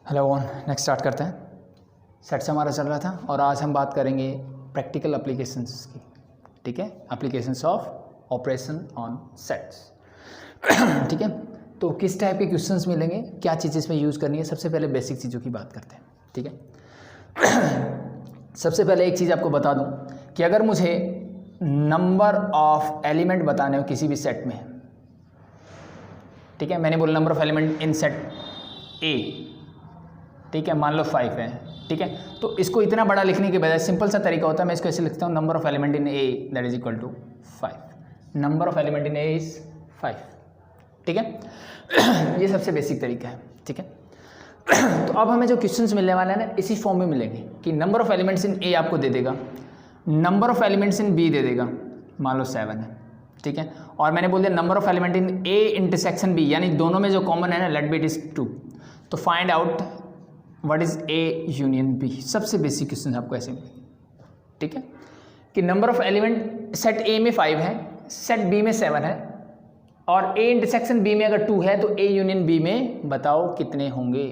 Hello one, next start करते हैं। Set से हमारा चल रहा था और आज हम बात करेंगे प्रैक्टिकल एप्लीकेशंस की। ठीक है, applications of operation on sets. ठीक है, तो किस टाइप के क्वेश्चंस मिलेंगे, क्या चीज़ इसमें यूज़ करनी है, सबसे पहले बेसिक चीज़ों की बात करते हैं। ठीक है, सबसे पहले एक चीज़ आपको बता दूं कि अगर मुझे नंबर ऑफ एलिमेंट बताने हो किसी भी सेट में, ठीक है, मैंने बोला number of element in set ए, ठीक है, मान लो 5 है। ठीक है, तो इसको इतना बड़ा लिखने के बजाय सिंपल सा तरीका होता है, मैं इसको ऐसे लिखता हूँ, number of element in A that is equal to 5। Number of element in A is 5। ठीक है, ये सबसे बेसिक तरीका है। ठीक है, तो अब हमें जो क्वेश्चंस मिलने वाले हैं ना, इसी फॉर्म में मिलेंगे कि number of elements in A आपको दे देगा, number of elements in B दे देगा, मान लो 7 है। ठीक है, और मैंने बोल दिया number of element in A intersection B, यानी दोनों में जो कॉमन है ना, लेट बी इट इज 2। तो find out what is A union B. सबसे बेसिक क्वेश्चन आपको ऐसे मिलेंगे। ठीक है, कि number of element set A में 5 है, सेट बी में 7 है, और ए इंटरसेक्शन बी में अगर 2 है तो ए यूनियन बी में बताओ कितने होंगे।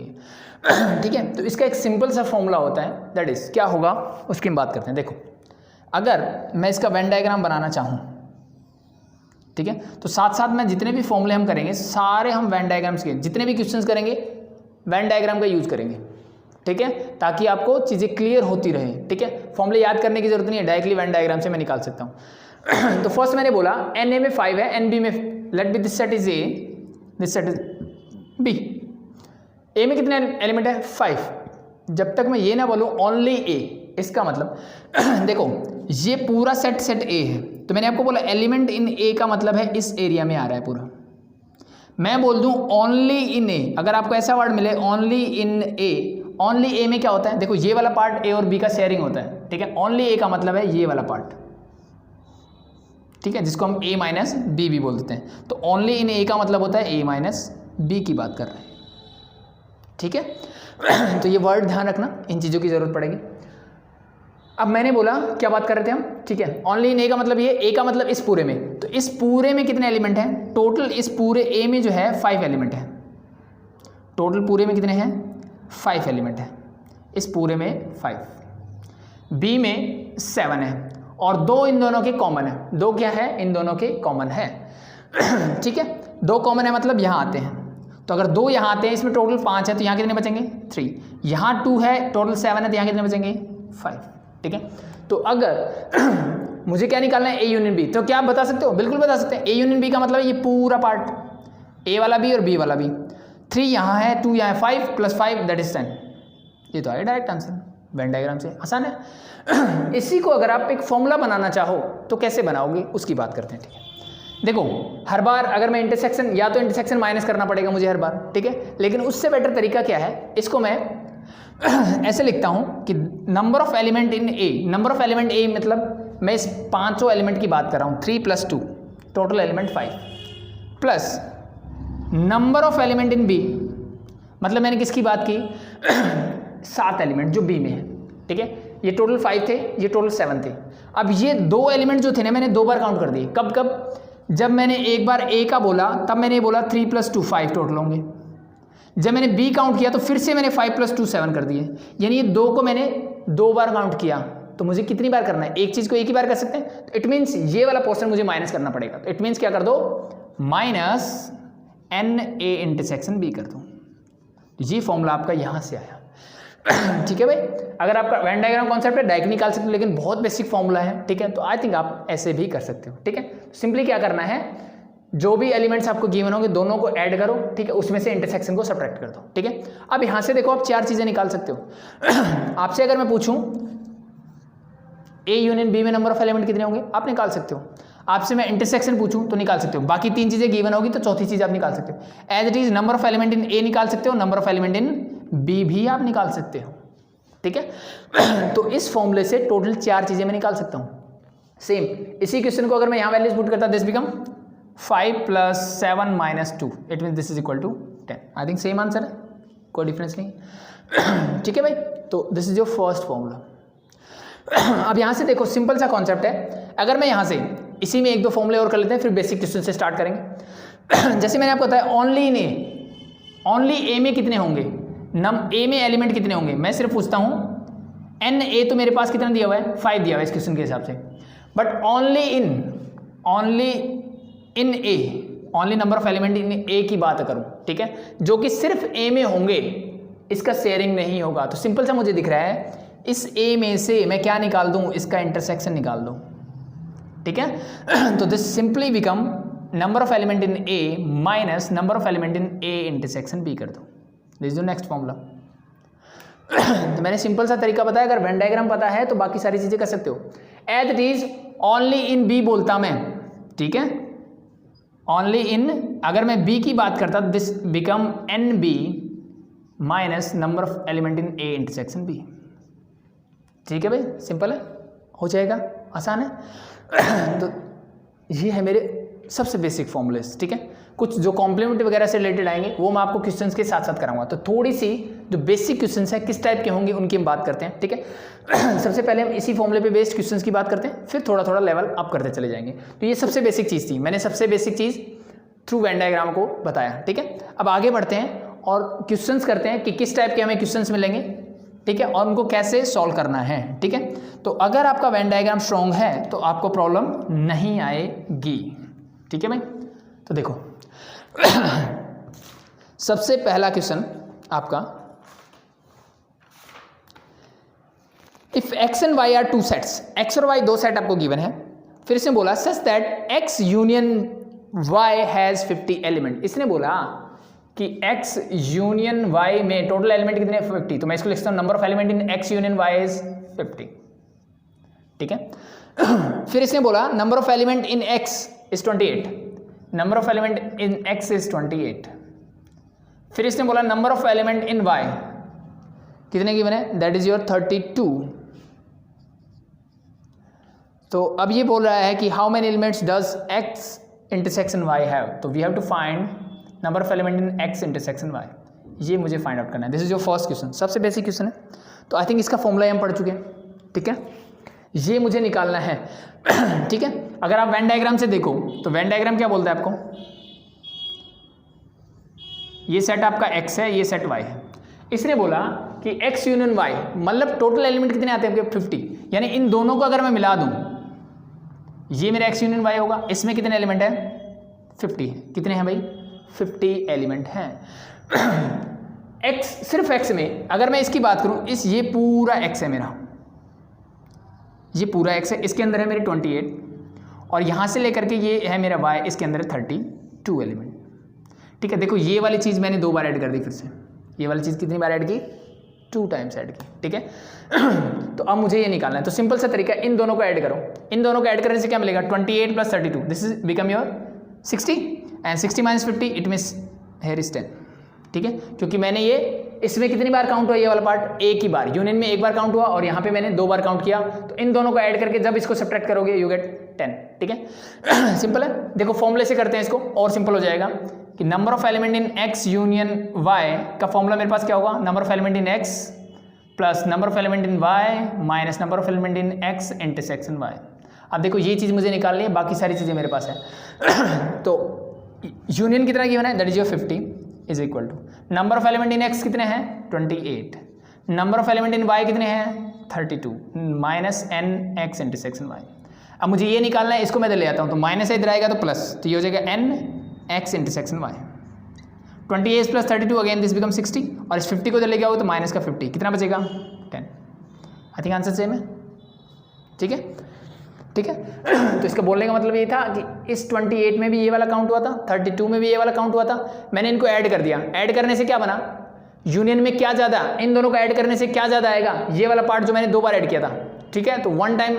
ठीक है, तो इसका एक सिंपल सा फॉर्मूला होता है, दैट इज क्या होगा उसकी हम बात करते हैं। देखो, अगर मैं इसका वेन डायग्राम बनाना चाहूँ, ठीक है, तो साथ साथ में जितने भी फॉर्मूले हम करेंगे सारे हम वेन डायग्राम्स के, जितने भी क्वेश्चंस करेंगे वेन डायग्राम का यूज करेंगे। ठीक है, ताकि आपको चीज़ें क्लियर होती रहे। ठीक है, फॉर्मूले याद करने की जरूरत नहीं है, डायरेक्टली वेन डायग्राम से मैं निकाल सकता हूँ। तो फर्स्ट मैंने बोला एन ए में 5 है, एन बी में, let B this set is A, this set is B. A में कितने एलिमेंट है? 5। जब तक मैं ये ना बोलूँ ओनली ए, इसका मतलब देखो ये पूरा सेट ए है, तो मैंने आपको बोला एलिमेंट इन ए का मतलब है इस एरिया में आ रहा है पूरा। मैं बोल दूं ओनली इन ए, अगर आपको ऐसा वर्ड मिले ओनली इन ए, ओनली ए में क्या होता है? देखो ये वाला पार्ट ए और बी का शेयरिंग होता है। ठीक है, ओनली ए का मतलब है ये वाला पार्ट, ठीक है, जिसको हम ए माइनस बी भी बोल देते हैं। तो ओनली इन ए का मतलब होता है ए माइनस बी की बात कर रहे हैं। ठीक है, तो ये वर्ड ध्यान रखना, इन चीज़ों की जरूरत पड़ेगी। अब मैंने बोला क्या बात कर रहे थे हम? ठीक है, ओनली इन ए का मतलब ये, ए का मतलब इस पूरे में, तो इस पूरे में कितने एलिमेंट हैं? टोटल इस पूरे ए में जो है 5 एलिमेंट है। टोटल पूरे में कितने हैं? 5 एलिमेंट है, इस पूरे में 5। बी में 7 है, और 2 इन दोनों के कॉमन है। 2 क्या है? इन दोनों के कॉमन है। ठीक है, 2 कॉमन है मतलब यहाँ आते हैं, तो अगर 2 यहाँ आते हैं, इसमें टोटल 5 है, तो यहाँ कितने बचेंगे? 3। यहाँ 2 है, टोटल 7 है, तो यहाँ कितने बचेंगे? 5। ठीक है, तो अगर मुझे क्या निकालना है? ए यूनियन बी, तो क्या आप बता सकते हो? बिल्कुल बता सकते हैं। ए यूनियन बी का मतलब ये पूरा पार्ट, ए वाला बी और बी वाला बी। 3 यहाँ है, 2 यहाँ है, 5 + 5 दैट इज 10। ये तो है डायरेक्ट आंसर, वेन डायग्राम से आसान है। इसी को अगर आप एक फॉर्मूला बनाना चाहो तो कैसे बनाओगे उसकी बात करते हैं। ठीक है, देखो हर बार अगर मैं इंटरसेक्शन, या तो इंटरसेक्शन माइनस करना पड़ेगा मुझे हर बार, ठीक है, लेकिन उससे बेटर तरीका क्या है, इसको मैं ऐसे लिखता हूं कि number of element in A, number of element A मतलब मैं इस 5 एलिमेंट की बात कर रहा हूं, 3 + 2 total element 5, plus number of element in B, मतलब मैंने किसकी बात की? 7 एलिमेंट जो बी में है। ठीक है, ये टोटल 5 थे, ये टोटल 7 थे। अब ये 2 एलिमेंट जो थे ना, मैंने 2 बार काउंट कर दिए। कब कब? जब मैंने एक बार ए का बोला, तब मैंने बोला 3 + 2 5 टोटल होंगे। जब मैंने बी काउंट किया तो फिर से मैंने 5 + 2 7 कर दिए, यानी ये 2 को मैंने 2 बार काउंट किया। तो मुझे कितनी बार करना है? एक चीज़ को एक ही बार कर सकते हैं, तो इट मीन्स ये वाला पोर्शन मुझे माइनस करना पड़ेगा। तो इट मीन्स क्या कर दो? Minus N A intersection B कर दो। ये फॉर्मूला आपका यहाँ से आया। ठीक है भाई, अगर आपका वेन डायग्राम कॉन्सेप्ट है डायरेक्ट निकाल सकते हो, लेकिन बहुत बेसिक फॉर्मूला है। ठीक है, तो आई थिंक आप ऐसे भी कर सकते हो। ठीक है, सिंपली क्या करना है, जो भी एलिमेंट्स आपको गिवन होंगे दोनों को ऐड करो। ठीक है, उसमें से इंटरसेक्शन को सब्ट्रैक्ट कर दो। ठीक है, अब यहाँ से देखो आप 4 चीज़ें निकाल सकते हो। आपसे अगर मैं पूछूं ए यूनियन बी में नंबर ऑफ एलिमेंट कितने होंगे, आप निकाल सकते हो। आपसे मैं इंटरसेक्शन पूछूं तो निकाल सकते हो। बाकी 3 चीज़ें गिवन होगी तो चौथी चीज़ आप निकाल सकते हो। As it is number of element in A निकाल सकते हो, number of element in B भी आप निकाल सकते हो। ठीक है, तो इस फॉर्मूले से टोटल 4 चीज़ें मैं निकाल सकता हूँ। सेम इसी क्वेश्चन को अगर मैं यहाँ वैल्यूज पुट करता, this become 5 + 7 - 2, it mean this is equal to 10। I think same answer है, कोई डिफरेंस नहीं। ठीक है भाई, तो this is your first formula. अब यहाँ से देखो सिंपल सा कॉन्सेप्ट है। अगर मैं यहाँ से इसी में 1-2 फॉर्मूले और कर लेते हैं, फिर बेसिक क्वेश्चन से स्टार्ट करेंगे। जैसे मैंने आपको बताया ओनली इन ए, ओनली ए में कितने होंगे? ए में एलिमेंट कितने होंगे, मैं सिर्फ पूछता हूँ एन ए, तो मेरे पास कितना दिया हुआ है 5 दिया हुआ है इस क्वेश्चन के हिसाब से, but only in A, only number of element in A की बात करूं, ठीक है, जो कि सिर्फ ए में होंगे, इसका शेयरिंग नहीं होगा। तो सिंपल सा मुझे दिख रहा है इस ए में से मैं क्या निकाल दूं, इसका इंटरसेक्शन निकाल दूं, ठीक है। तो this simply become number of element in A minus number of element in A intersection B कर दो, this is the next formula. तो मैंने सिंपल सा तरीका बताया, अगर वेन डायग्राम पता है तो बाकी सारी चीजें कर सकते हो। As it is only in B बोलता मैं, ठीक है, ओनली इन, अगर मैं बी की बात करता तो this become N B minus number of element in A intersection B, ठीक है भाई, सिंपल है, हो जाएगा, आसान है। तो ये है मेरे सबसे बेसिक फॉर्मूलेस, ठीक है। कुछ जो कॉम्प्लीमेंट वगैरह से रिलेटेड आएंगे वो मैं आपको क्वेश्चंस के साथ साथ कराऊंगा। तो थोड़ी सी जो बेसिक क्वेश्चंस है किस टाइप के होंगे उनकी हम बात करते हैं, ठीक है। सबसे पहले हम इसी फॉर्मूले पे बेस्ड क्वेश्चंस की बात करते हैं, फिर थोड़ा थोड़ा लेवल अप करते चले जाएंगे। तो ये सबसे बेसिक चीज़ थी, मैंने सबसे बेसिक चीज़ थ्रू वेन डायग्राम को बताया, ठीक है। अब आगे बढ़ते हैं और क्वेश्चंस करते हैं कि किस टाइप के हमें क्वेश्चंस मिलेंगे, ठीक है, और उनको कैसे सॉल्व करना है, ठीक है। तो अगर आपका वेन डायग्राम स्ट्रॉन्ग है तो आपको प्रॉब्लम नहीं आएगी, ठीक है भाई। तो देखो सबसे पहला क्वेश्चन आपका, if X and Y are two sets, X और वाई दो सेट आपको गिवन है, फिर इसने बोला such that X union Y has 50 element. इसने बोला कि x यूनियन y में टोटल एलिमेंट कितने हैं 50, तो मैं इसको लिखता हूं number of element in x union y is 50, ठीक है। फिर इसने बोला number of element in x is 28, number of element in x is 28। फिर इसने बोला number of element in y कितने गिवन है, दैट इज योर 32। तो अब ये बोल रहा है कि how many elements does x intersection y have, तो we have to find number of element in x intersection y, ये मुझे फाइंड आउट करना है। This is your first question, सबसे बेसिक क्वेश्चन है। तो आई थिंक इसका फॉर्मूला हम पढ़ चुके हैं, ठीक है, ये मुझे निकालना है, ठीक है। अगर आप वेन डायग्राम से देखो तो वेन डायग्राम क्या बोलता है आपको, ये सेट आपका x है, ये सेट y है। इसने बोला कि x यूनियन y मतलब टोटल एलिमेंट कितने आते हैं आपके 50, यानी इन दोनों को अगर मैं मिला दूं, ये मेरा x यूनियन y होगा, इसमें कितने एलिमेंट है 50, कितने हैं भाई 50 एलिमेंट हैं। x सिर्फ x में अगर मैं इसकी बात करूं, इस ये पूरा x है मेरा, ये पूरा x है, इसके अंदर है मेरे 28, और यहां से लेकर के ये है मेरा y, इसके अंदर है 32 एलिमेंट, ठीक है। देखो ये वाली चीज़ मैंने 2 बार ऐड कर दी, फिर से ये वाली चीज़ कितनी बार ऐड की, 2 टाइम्स ऐड की, ठीक है। तो अब मुझे ये निकालना है, तो सिंपल सा तरीका, इन दोनों को ऐड करो, इन दोनों को ऐड करने से क्या मिलेगा 28 + 32, this is become your 60 and 60 - 50 it means here is 10, ठीक है। क्योंकि मैंने ये इसमें कितनी बार काउंट हुआ, ये वाला पार्ट एक ही बार, यूनियन में एक बार काउंट हुआ और यहाँ पे मैंने 2 बार काउंट किया, तो इन दोनों को ऐड करके जब इसको सब्ट्रैक्ट करोगे यू गेट 10, ठीक है। सिंपल है, देखो फॉर्मूले से करते हैं इसको और सिंपल हो जाएगा कि number of element in x union y का फॉर्मूला मेरे पास क्या होगा, number of element in x plus number of element in y minus number of element in x intersection y। अब देखो ये चीज़ मुझे निकालनी है, बाकी सारी चीज़ें मेरे पास है। तो यूनियन कितना गिवन है, that is your 50 is equal to number of element in x कितने हैं 28, number of element in y कितने हैं 32 minus n x intersection y। अब मुझे ये निकालना है, इसको मैं ले आता हूँ, तो माइनस इधर आएगा तो प्लस, तो ये हो जाएगा n x intersection y। 28 + 32 again this become 60, और इस 50 को इधर लेके आओ तो माइनस का 50, कितना बचेगा 10। आई थिंक आंसर सेम है, ठीक है, ठीक है। तो इसका बोलने का मतलब ये था कि इस 28 में भी ये वाला काउंट हुआ था, 32 में भी ये वाला काउंट हुआ था, मैंने इनको ऐड कर दिया, ऐड करने से क्या बना, यूनियन में क्या ज़्यादा, इन दोनों को ऐड करने से क्या ज़्यादा आएगा, ये वाला पार्ट जो मैंने 2 बार ऐड किया था, ठीक है। तो वन टाइम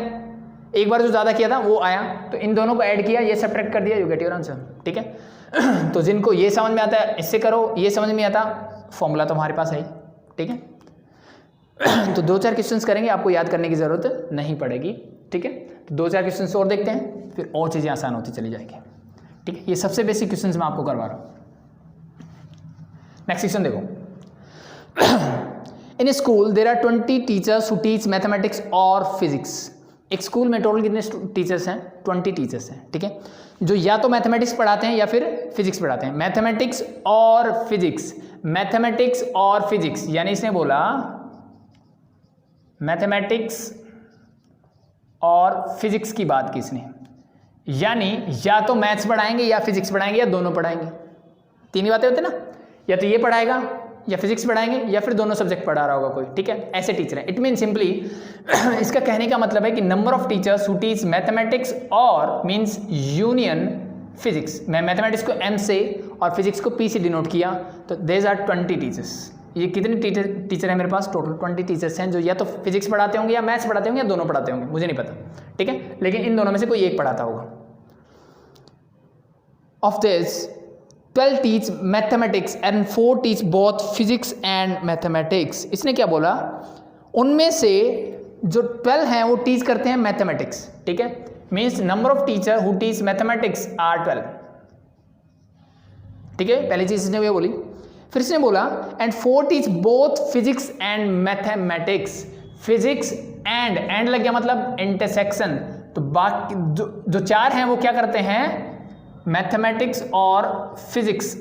एक बार जो ज़्यादा किया था वो आया, तो इन दोनों को ऐड किया, ये सब्ट्रैक्ट कर दिया, यू गेट योर आंसर, ठीक है। तो जिनको ये समझ में आता है इससे करो, ये समझ में आता फॉर्मूला तो हमारे पास है, ठीक है। तो 2-4 क्वेश्चंस करेंगे, आपको याद करने की ज़रूरत नहीं पड़ेगी, ठीक है। तो 2-4 क्वेश्चंस और देखते हैं, फिर और चीज़ें आसान होती चली जाएगी, ठीक है। ये सबसे बेसिक क्वेश्चंस मैं आपको करवा रहा हूँ। नेक्स्ट क्वेश्चन देखो, in school there are 20 teachers who teach mathematics और फिजिक्स। एक स्कूल में टोटल कितने टीचर्स हैं 20 टीचर्स हैं, ठीक है, जो या तो मैथमेटिक्स पढ़ाते हैं या फिर फिजिक्स पढ़ाते हैं। मैथमेटिक्स और फिजिक्स मैथमेटिक्स और फिजिक्स, यानी इसने बोला मैथमेटिक्स और फिजिक्स की बात की इसने, यानी या तो मैथ्स पढ़ाएंगे या फिजिक्स पढ़ाएंगे या दोनों पढ़ाएंगे। तीन ही बातें होती ना, या तो ये पढ़ाएगा या फिजिक्स पढ़ाएंगे या फिर दोनों सब्जेक्ट पढ़ा रहा होगा कोई, ठीक है, ऐसे टीचर है। इट मीन सिंपली इसका कहने का मतलब है कि number of teachers who teach mathematics और मींस यूनियन फिजिक्स। मैं मैथमेटिक्स को M से और फिजिक्स को P से डिनोट किया, तो देयर आर 20 टीचर्स। ये कितने टीचर हैं मेरे पास? टोटल 20 टीचर्स हैं जो या तो फिजिक्स पढ़ाते होंगे या मैथ्स पढ़ाते होंगे या दोनों पढ़ाते होंगे, मुझे नहीं पता, ठीक है, लेकिन इन दोनों में से कोई एक पढ़ाता होगा। Of this 12 teach mathematics and 4 teach both physics and mathematics. इसने क्या बोला? उनमें से जो 12 हैं वो टीच करते हैं मैथमेटिक्स, ठीक है, means number of teacher who teach mathematics are 12, ठीक है, पहली चीज इसने ये बोली। फिर इसने बोला and 4 teach both physics and mathematics. Physics and लग गया मतलब इंटरसेक्शन, तो बाकी जो 4 हैं वो क्या करते हैं? मैथमेटिक्स और फिजिक्स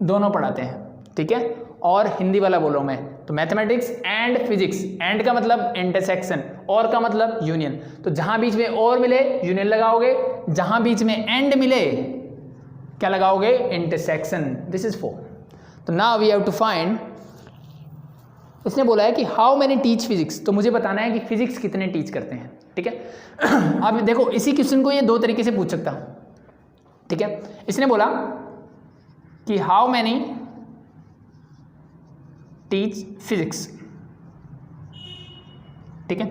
दोनों पढ़ाते हैं, ठीक है। और हिंदी वाला बोलो मैं, तो मैथमेटिक्स एंड फिजिक्स, एंड का मतलब इंटरसेक्शन, और का मतलब यूनियन। तो जहां बीच में और मिले यूनियन लगाओगे, जहां बीच में एंड मिले क्या लगाओगे? इंटरसेक्शन। This is 4। तो now we have to find, इसने बोला है कि हाउ मैनी टीच फिजिक्स, तो मुझे बताना है कि फिजिक्स कितने टीच करते हैं, ठीक है। अब देखो इसी क्वेश्चन को ये दो तरीके से पूछ सकता हूं, ठीक है। इसने बोला कि हाउ मैनी टीच फिजिक्स, ठीक है,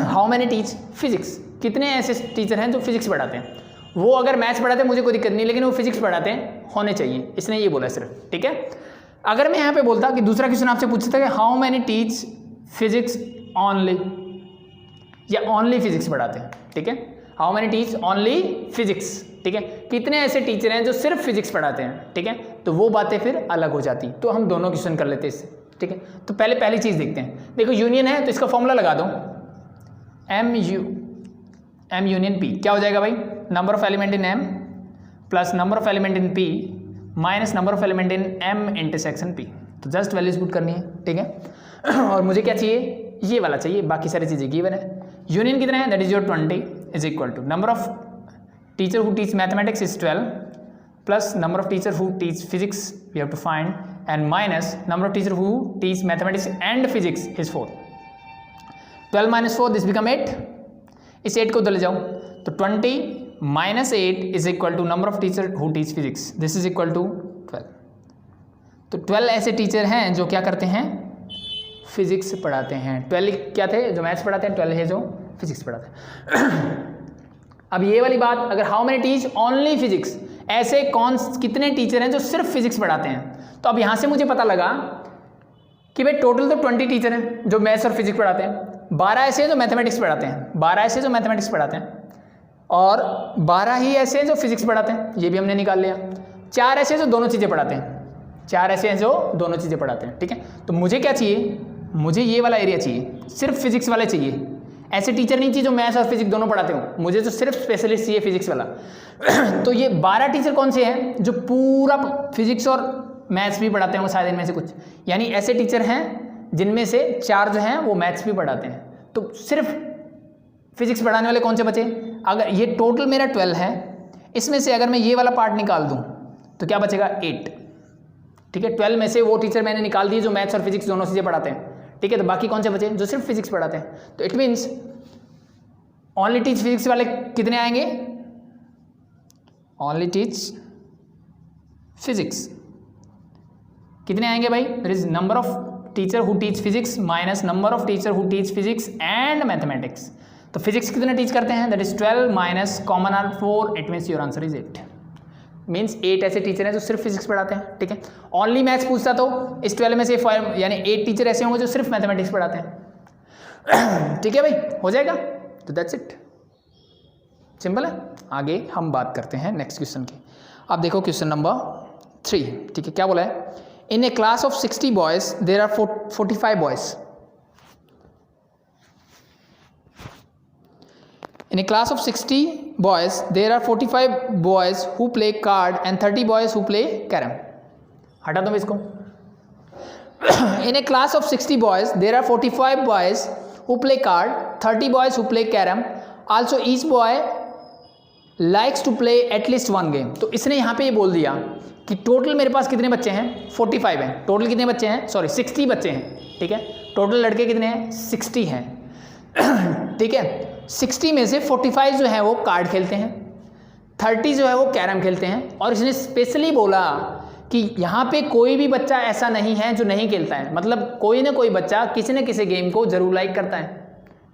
हाउ मैनी टीच फिजिक्स, कितने ऐसे टीचर हैं जो फिजिक्स पढ़ाते हैं। वो अगर मैथ्स पढ़ाते हैं मुझे कोई दिक्कत नहीं, लेकिन वो फिजिक्स पढ़ाते हैं होने चाहिए, इसने ये बोला सिर्फ, ठीक है। अगर मैं यहां पे बोलता कि दूसरा क्वेश्चन आपसे पूछता कि how many teach physics only, या ओनली फिजिक्स पढ़ाते हैं, ठीक है, how many teach only physics, ठीक है, कितने ऐसे टीचर हैं जो सिर्फ फिजिक्स पढ़ाते हैं, ठीक है, तो वो बातें फिर अलग हो जाती। तो हम दोनों क्वेश्चन कर लेते हैं इससे, ठीक है। तो पहली चीज देखते हैं, देखो यूनियन है तो इसका फॉर्मूला लगा दो, M यूनियन P, क्या हो जाएगा भाई? Number of element in M plus number of element in P minus number of element in M intersection P। तो जस्ट वैल्यूज पुट करनी है, ठीक है। और मुझे क्या चाहिए? ये वाला चाहिए, बाकी सारी चीजें गिवन है। यूनियन कितना है? That is your 20 is equal to number of teacher who teach mathematics is 12 plus number of teacher who teach physics we have to find and minus number of teacher who teach mathematics and physics is 4। 12 minus 4 this become 8। इस 8 को उधर ले जाओ, तो 20 minus 8 is equal to number of teacher who teach physics, this is equal to 12। तो 12 ऐसे teacher हैं जो क्या करते हैं? फिजिक्स पढ़ाते हैं। 12 क्या थे? जो मैथ्स पढ़ाते हैं, 12 है जो फिजिक्स पढ़ाते हैं। अब ये वाली बात, अगर how many teach only physics, ऐसे कितने टीचर हैं जो सिर्फ फिजिक्स पढ़ाते हैं। तो अब यहां से मुझे पता लगा कि भाई टोटल तो 20 टीचर हैं जो मैथ्स और फिजिक्स पढ़ाते हैं, 12 ऐसे हैं जो मैथमेटिक्स पढ़ाते हैं, 12 ऐसे जो मैथमेटिक्स पढ़ाते हैं, और 12 ही ऐसे हैं जो फिजिक्स पढ़ाते हैं, ये भी हमने निकाल लिया। 4 ऐसे जो दोनों चीज़ें पढ़ाते हैं, 4 ऐसे हैं जो दोनों चीज़ें पढ़ाते हैं, ठीक है। तो मुझे क्या चाहिए? मुझे ये वाला एरिया चाहिए, सिर्फ फिजिक्स वाले चाहिए। ऐसे टीचर नहीं चाहिए जो मैथ्स और फिजिक्स दोनों पढ़ाते हो, मुझे तो सिर्फ स्पेशलिस्ट चाहिए फिजिक्स वाला। तो ये 12 टीचर कौन से हैं जो पूरा फिजिक्स और मैथ्स भी पढ़ाते हैं, शायद इनमें से कुछ, यानी ऐसे टीचर हैं जिनमें से 4 जो हैं वो मैथ्स भी पढ़ाते हैं। तो सिर्फ फिजिक्स पढ़ाने वाले कौन से बचे? अगर ये टोटल मेरा 12 है, इसमें से अगर मैं ये वाला पार्ट निकाल दूं तो क्या बचेगा? 8, ठीक है। 12 में से वो टीचर मैंने निकाल दिए जो मैथ्स और फिजिक्स दोनों चीज़ें पढ़ाते हैं, ठीक है। तो बाकी कौन से बचे? जो सिर्फ फिजिक्स पढ़ाते हैं। तो it means only teach physics वाले कितने आएंगे? ओनली टीच फिजिक्स कितने आएंगे भाई? There is number of teacher who teach physics minus number of teacher who teach physics and mathematics. तो फिजिक्स कितने टीच करते हैं? That is 12 minus common are 4, it means your answer is 8। Means 8 ऐसे teacher हैं जो सिर्फ physics पढ़ाते हैं, ठीक है। ओनली मैथ्स पूछता तो इस 12 में से यानी 8 टीचर ऐसे होंगे जो सिर्फ मैथमेटिक्स पढ़ाते हैं, ठीक है भाई, हो जाएगा। तो दैट्स इट, सिंपल है। आगे हम बात करते हैं नेक्स्ट क्वेश्चन की। अब देखो क्वेश्चन नंबर 3, ठीक है। क्या बोला है? In a class of 60 boys there are 45 boys. In a class of 60 boys, there are 45 boys who play card and 30 boys who play carom. हटा दो इसको, In a class of 60 boys, there are 45 boys who play card, 30 boys who play carom. Also, each boy likes to play at least one game. तो इसने यहाँ पे ये बोल दिया कि टोटल मेरे पास कितने बच्चे हैं, 45 हैं. टोटल कितने बच्चे हैं, सॉरी 60 बच्चे हैं, ठीक है. टोटल लड़के कितने हैं, 60 हैं, ठीक है. 60 में से 45 जो है वो कार्ड खेलते हैं, 30 जो है वो कैरम खेलते हैं. और इसने स्पेशली बोला कि यहाँ पे कोई भी बच्चा ऐसा नहीं है जो नहीं खेलता है, मतलब कोई ना कोई बच्चा किसी न किसी गेम को जरूर लाइक करता है,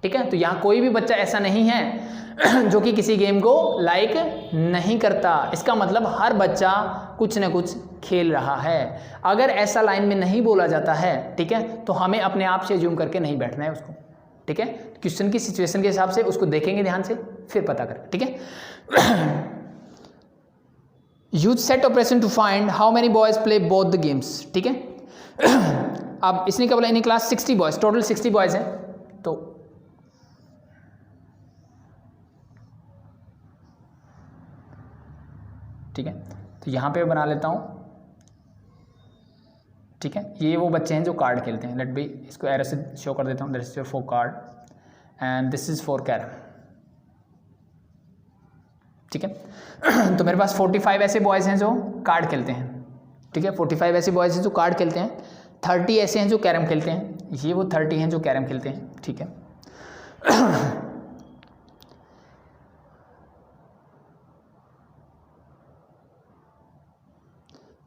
ठीक है. तो यहाँ कोई भी बच्चा ऐसा नहीं है जो कि किसी गेम को लाइक नहीं करता. इसका मतलब हर बच्चा कुछ न कुछ खेल रहा है. अगर ऐसा लाइन में नहीं बोला जाता है, ठीक है, तो हमें अपने आप से अज्यूम करके नहीं बैठना है उसको, ठीक है. क्वेश्चन की सिचुएशन के हिसाब से उसको देखेंगे ध्यान से, फिर पता करें, ठीक है. Use set operation to find how many boys play both the games, ठीक है. अब इसने क्या बोला, in class 60 boys, total 60 boys हैं. तो ठीक है, तो यहाँ पे बना लेता हूँ, ठीक है. ये वो बच्चे हैं जो कार्ड खेलते हैं. लेट बी, इसको एरो से शो कर देता हूँ. That is for card and this is for carrom, ठीक है. तो मेरे पास 45 ऐसे बॉयज़ हैं जो कार्ड खेलते हैं, ठीक है. 45 ऐसे बॉयज़ हैं जो कार्ड खेलते हैं, 30 ऐसे हैं जो कैरम खेलते हैं. ये वो 30 हैं जो कैरम खेलते हैं, ठीक है.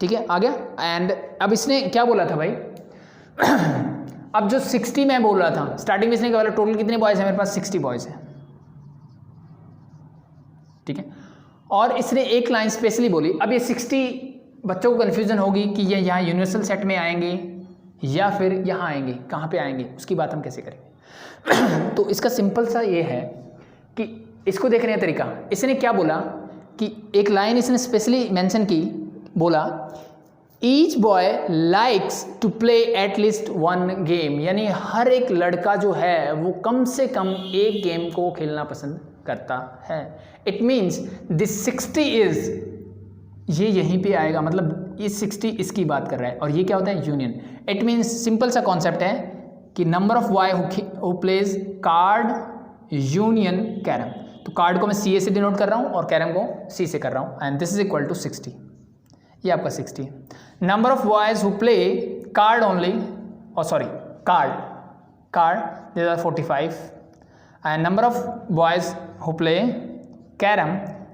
ठीक है, आ गया. एंड अब इसने क्या बोला था भाई, अब जो 60 मैं बोल रहा था स्टार्टिंग में, इसने क्या बोला, टोटल कितने बॉयज़ हैं मेरे पास, 60 बॉयज़ हैं, ठीक है. और इसने एक लाइन स्पेशली बोली. अब ये 60 बच्चों को कन्फ्यूजन होगी कि ये यहाँ यूनिवर्सल सेट में आएंगे या फिर यहाँ आएंगे, कहाँ पे आएंगे, उसकी बात हम कैसे करेंगे. तो इसका सिंपल सा ये है कि इसको देखने का तरीका, इसने क्या बोला कि एक लाइन इसने स्पेशली मेंशन की, बोला each boy likes to play at least one game, यानी हर एक लड़का जो है वो कम से कम एक गेम को खेलना पसंद करता है. इट मीन्स दिस 60 इज, ये यहीं पे आएगा, मतलब ये 60 इसकी बात कर रहा है. और ये क्या होता है, यूनियन. इट मीन्स सिंपल सा कॉन्सेप्ट है कि number of boy who plays card union carrom. तो कार्ड को मैं CA से डिनोट कर रहा हूँ और कैरम को C से कर रहा हूँ. And this is equal to 60. ये आपका 60. Number of boys who play card only, और sorry card this are 45. and number of boys who play carom,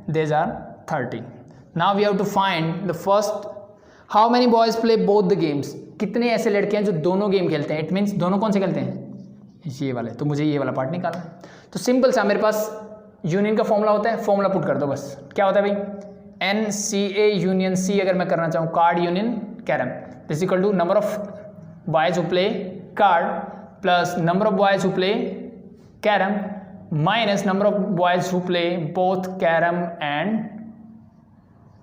these are 30. Now we have to find the first, how many boys play both the games. कितने ऐसे लड़के हैं जो दोनों game खेलते हैं. It means दोनों कौन से खेलते हैं, ये वाले. तो मुझे ये वाला पार्ट निकालना है. तो सिंपल सा मेरे पास यूनियन का फॉर्मूला होता है, फॉर्मूला पुट कर दो बस. क्या होता है भाई, NCA यूनियन C अगर मैं करना चाहूँ, card union carrom, this equal to number of boys who play card plus number of boys who play carrom minus number of boys who play both carrom and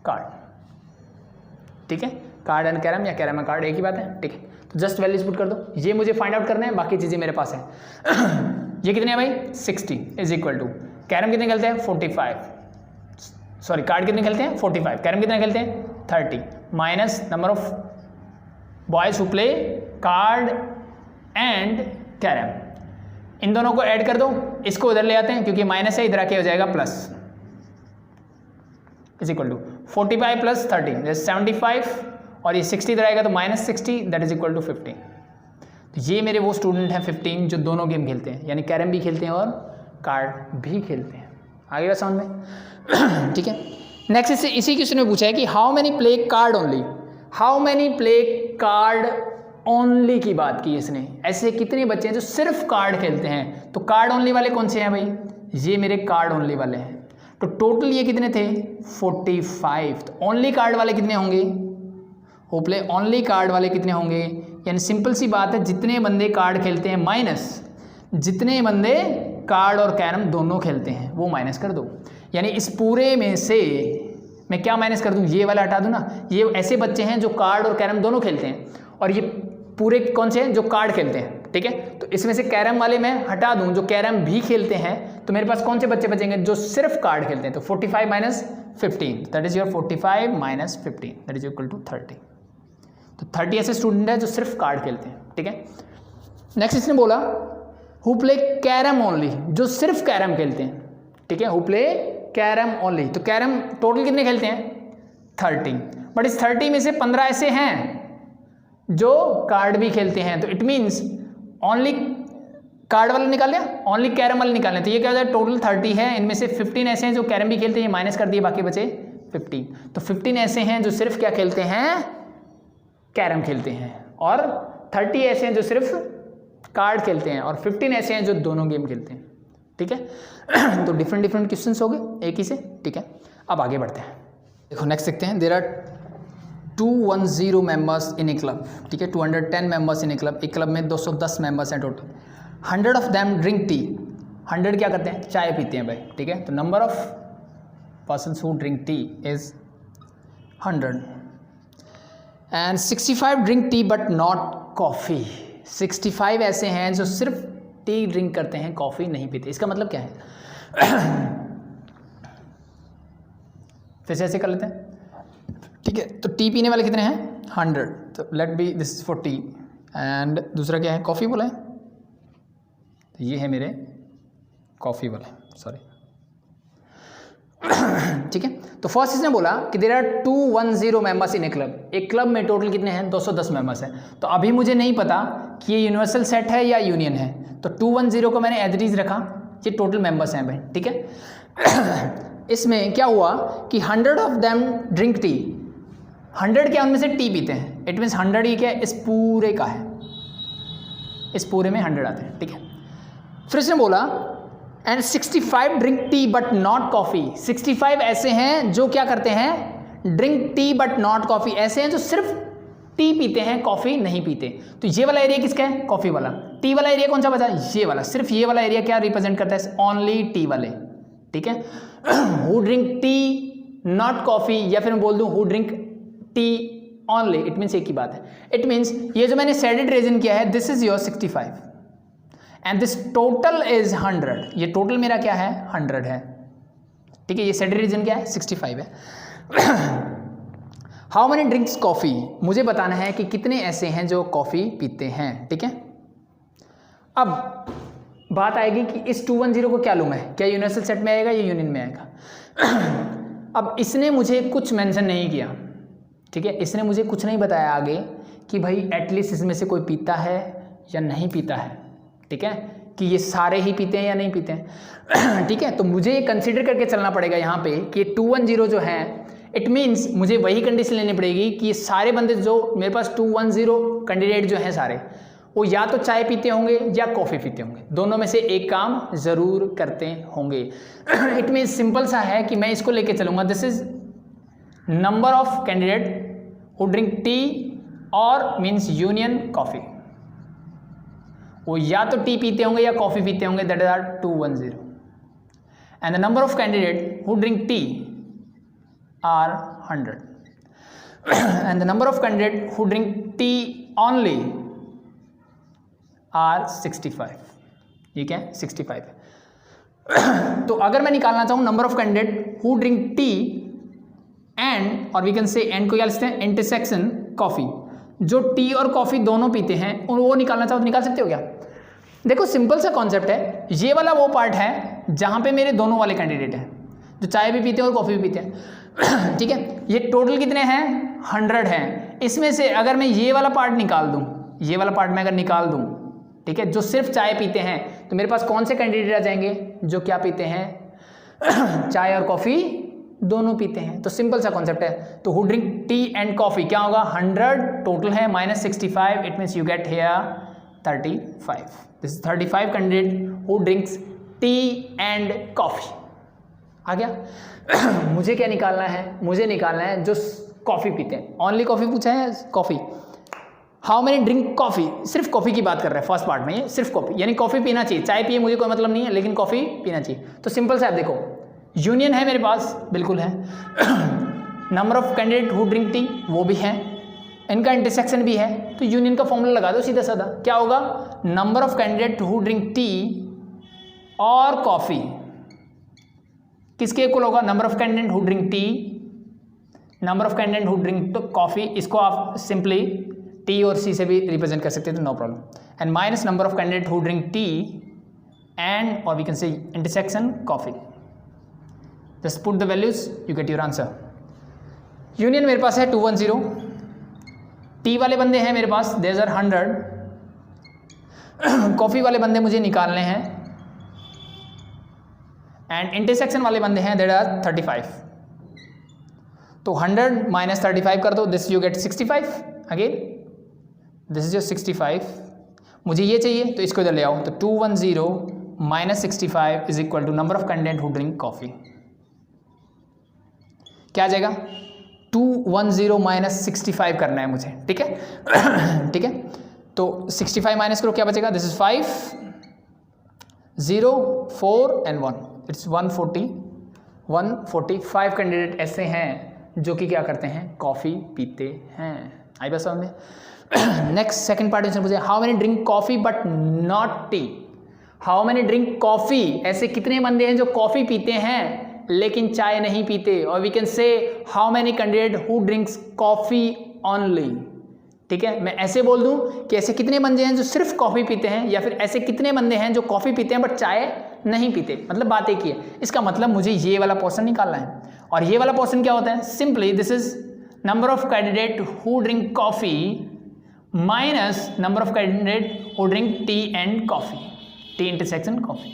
card, ठीक है. Card and carrom या carrom and card एक ही बात है, ठीक है. तो जस्ट वैल्यूज पुट कर दो. ये मुझे फाइंड आउट करना है, बाकी चीज़ें मेरे पास है. ये कितने हैं भाई, 60 इज इक्वल टू कैरम कितने खेलते हैं, 45, सॉरी कार्ड कितने खेलते हैं, 45, कैरम कितने खेलते हैं, 30, minus number of boys who play card and carrom. इन दोनों को ऐड कर दो, इसको उधर ले आते हैं क्योंकि माइनस है, इधर आके हो जाएगा plus, is equal to 45 plus 30 75, और ये 60 इधर आएगा तो minus 60, that is equal to 15. तो ये मेरे वो स्टूडेंट हैं 15 जो दोनों गेम खेलते हैं, यानी कैरम भी खेलते हैं और कार्ड भी खेलते हैं. आगे बात समझ में, ठीक है. नेक्स्ट इसी क्वेश्चन में पूछा है कि how many play card only, how many play card only की बात की इसने. ऐसे कितने बच्चे हैं जो सिर्फ कार्ड खेलते हैं. तो कार्ड ओनली वाले कौन से हैं भाई, ये मेरे कार्ड ओनली वाले हैं. तो टोटल ये कितने थे, 45. तो ओनली कार्ड वाले कितने होंगे, वो प्ले ओनली कार्ड वाले कितने होंगे, यानी सिंपल सी बात है, जितने बंदे कार्ड खेलते हैं माइनस जितने बंदे कार्ड और कैरम दोनों खेलते हैं वो माइनस कर दो. यानी इस पूरे में से मैं क्या माइनस कर दूं, ये वाला हटा दूं ना. ये ऐसे बच्चे हैं जो कार्ड और कैरम दोनों खेलते हैं, और ये पूरे कौन से हैं जो कार्ड खेलते हैं, ठीक है. तो इसमें से कैरम वाले मैं हटा दूं जो कैरम भी खेलते हैं, तो मेरे पास कौन से बच्चे बचेंगे जो सिर्फ कार्ड खेलते हैं. तो 45 minus 15, that is your 45 minus 15, that is equal to 30. तो 30 ऐसे स्टूडेंट हैं जो सिर्फ कार्ड खेलते हैं, ठीक है। नेक्स्ट इसने बोला हु प्ले कैरम ओनली, जो सिर्फ कैरम खेलते हैं, ठीक है, हु प्ले कैरम ओनली। तो कैरम टोटल कितने खेलते हैं 30, बट इस 30 में से 15 ऐसे हैं जो कार्ड भी खेलते हैं, तो इट मीन्स ओनली कार्ड वाला निकाल लिया, ओनली कैरम वाला निकालना। तो ये क्या होता है, टोटल 30 है, इनमें से 15 ऐसे हैं जो कैरम भी खेलते हैं, माइनस कर दिए, बाकी बचे 15। तो 15 ऐसे हैं जो सिर्फ क्या खेलते हैं, कैरम खेलते हैं, और 30 ऐसे हैं जो सिर्फ कार्ड खेलते हैं, और 15 ऐसे हैं जो दोनों गेम खेलते हैं, ठीक है। तो डिफरेंट डिफरेंट क्वेश्चंस हो गए एक ही से, ठीक है। अब आगे बढ़ते हैं, देखो नेक्स्ट देखते हैं। There are 210 members in a club, ठीक है, 210 मेंबर्स इन ए क्लब। एक क्लब में 210 मेंबर्स हैं total. 100 of them drink tea, 100 क्या करते हैं, चाय पीते हैं भाई, ठीक है। तो number of persons who drink T is 100 and 65 drink tea but not coffee. 65 ऐसे हैं जो सिर्फ टी ड्रिंक करते हैं, कॉफ़ी नहीं पीते। इसका मतलब क्या है फिर से ऐसे कर लेते हैं, ठीक है। तो टी पीने वाले कितने हैं 100, तो let B this for tea, and दूसरा क्या है, कॉफ़ी बोला है, तो ये है मेरे कॉफ़ी वाला, सॉरी, ठीक है। तो फर्स्ट इसने बोला कि there are 210 members in a club. एक क्लब में टोटल कितने हैं 210 मेंबर्स हैं। तो अभी मुझे नहीं पता कि ये यूनिवर्सल सेट है या यूनियन है, तो 210 को मैंने एज इट इज रखा, ये टोटल मेंबर्स हैं भाई, ठीक है। इसमें क्या हुआ कि 100 ऑफ देम ड्रिंक टी, 100 क्या उनमें से टी पीते हैं, इट मीन्स 100 ही क्या इस पूरे का है, इस पूरे में 100 आते हैं, ठीक है। फिर इसने बोला and 65 drink tea but not coffee. 65 ऐसे हैं जो क्या करते हैं, drink tea but not coffee, ऐसे हैं जो सिर्फ टी पीते हैं, कॉफ़ी नहीं पीते। तो ये वाला एरिया किसका है, कॉफ़ी वाला। टी वाला एरिया कौन सा बचा, ये वाला, सिर्फ ये वाला एरिया क्या रिप्रेजेंट करता है, ओनली टी वाले, ठीक है। Who drink T not coffee, या फिर मैं बोल दूँ who drink tea only, it means एक ही बात है। इट मीन्स ये जो मैंने सेडेड रीजन किया है, this is your 65 and this total is 100। ये टोटल मेरा क्या है 100 है, ठीक है। ये सेडेड रीजन क्या है 65 है। हाउ मेनी ड्रिंक्स कॉफ़ी, मुझे बताना है कि कितने ऐसे हैं जो कॉफ़ी पीते हैं, ठीक है। अब बात आएगी कि इस 210 को क्या लूँ मैं, क्या यूनिवर्सल सेट में आएगा या यूनियन में आएगा। अब इसने मुझे कुछ मेंशन नहीं किया, ठीक है, इसने मुझे कुछ नहीं बताया आगे कि भाई एटलीस्ट इसमें से कोई पीता है या नहीं पीता है, ठीक है, कि ये सारे ही पीते हैं या नहीं पीते हैं। ठीक है, तो मुझे ये कंसीडर करके चलना पड़ेगा यहाँ पे कि 210 जो है, इट मीन्स मुझे वही कंडीशन लेनी पड़ेगी कि ये सारे बंदे जो मेरे पास 210 कैंडिडेट जो हैं सारे, वो या तो चाय पीते होंगे या कॉफ़ी पीते होंगे, दोनों में से एक काम ज़रूर करते होंगे। इट मीन्स सिंपल सा है कि मैं इसको लेके चलूँगा, this is number of candidate who drink T और मीन्स यूनियन कॉफ़ी, वो या तो टी पीते होंगे या कॉफ़ी पीते होंगे, that is are 210 and the number of candidate who drink tea are 100 and the number of candidate who drink tea only are 65। ये क्या है 65 है। तो अगर मैं निकालना चाहूँ number of candidate who drink tea and, और वी कैन से एंड को क्या लिखते हैं, इंटरसेक्शन कॉफ़ी, जो टी और कॉफ़ी दोनों पीते हैं और वो निकालना चाहो तो निकाल सकते हो क्या। देखो सिंपल सा कॉन्सेप्ट है, ये वाला वो पार्ट है जहाँ पे मेरे दोनों वाले कैंडिडेट हैं जो चाय भी पीते हैं और कॉफ़ी भी पीते हैं। ठीक है, ये टोटल कितने हैं 100 हैं। इसमें से अगर मैं ये वाला पार्ट निकाल दूँ, ये वाला पार्ट मैं अगर निकाल दूँ, ठीक है, जो सिर्फ चाय पीते हैं, तो मेरे पास कौन से कैंडिडेट आ जाएंगे जो क्या पीते हैं, चाय और कॉफ़ी दोनों पीते हैं। तो सिंपल सा कॉन्सेप्ट है। तो who drink tea and coffee क्या होगा, 100 टोटल है minus 65, it means you get here 35। This is 35 candidate who drinks tea and coffee. आ गया। मुझे क्या निकालना है, मुझे निकालना है जो कॉफ़ी पीते हैं, ओनली कॉफ़ी पूछा है, coffee. How many drink coffee, सिर्फ कॉफ़ी की बात कर रहे हैं फर्स्ट पार्ट में, ये सिर्फ कॉफ़ी, यानी कॉफ़ी पीना चाहिए, चाय पिए मुझे कोई मतलब नहीं है, लेकिन कॉफ़ी पीना चाहिए। तो सिंपल सा आप देखो, यूनियन है मेरे पास, बिल्कुल है। Number of candidate who drink T वो भी है, इनका इंटरसेक्शन भी है, तो यूनियन का फॉर्मूला लगा दो सीधा साधा। क्या होगा, number of candidate who drink T और कॉफ़ी किसके इक्वल होगा, number of candidate who drink T number of candidate who drink तो कॉफ़ी, इसको आप सिंपली टी और सी से भी रिप्रेजेंट कर सकते थे, no problem. And minus number of candidate who drink tea and और we can say intersection coffee. Just put the values, you get your answer. Union मेरे पास है 210. टी वाले बंदे हैं मेरे पास, देयर आर 100. कॉफ़ी वाले बंदे मुझे निकालने हैं एंड इंटरसेक्शन वाले बंदे हैं, देयर आर 35. तो 100 माइनस 35 कर दो, this you get 65. Again this is your 65. मुझे ये चाहिए तो इसको इधर ले आओ. तो 210 minus 65 is equal to number of candidate who drink coffee. क्या आ जाएगा? 210 माइनस 65 करना है मुझे, ठीक है. ठीक है, तो 65 माइनस करो, क्या बचेगा? This is 5 0 4 and 1, it's 145 candidate ऐसे हैं जो कि क्या करते हैं, कॉफ़ी पीते हैं. आई बस समझ में. नेक्स्ट सेकंड पार्ट इसमें पूछे how many drink coffee but not T. How many drink coffee, ऐसे कितने बंदे हैं जो कॉफ़ी पीते हैं लेकिन चाय नहीं पीते. और we can say how many candidate who drinks coffee only. ठीक है, मैं ऐसे बोल दूं कि ऐसे कितने बंदे हैं जो सिर्फ कॉफ़ी पीते हैं, या फिर ऐसे कितने बंदे हैं जो कॉफ़ी पीते हैं बट चाय नहीं पीते. मतलब बात एक ही है. इसका मतलब मुझे ये वाला पोर्शन निकालना है. और ये वाला पोर्शन क्या होता है? Simply this is number of candidate who drink coffee minus number of candidate who drink tea and coffee, T intersection coffee.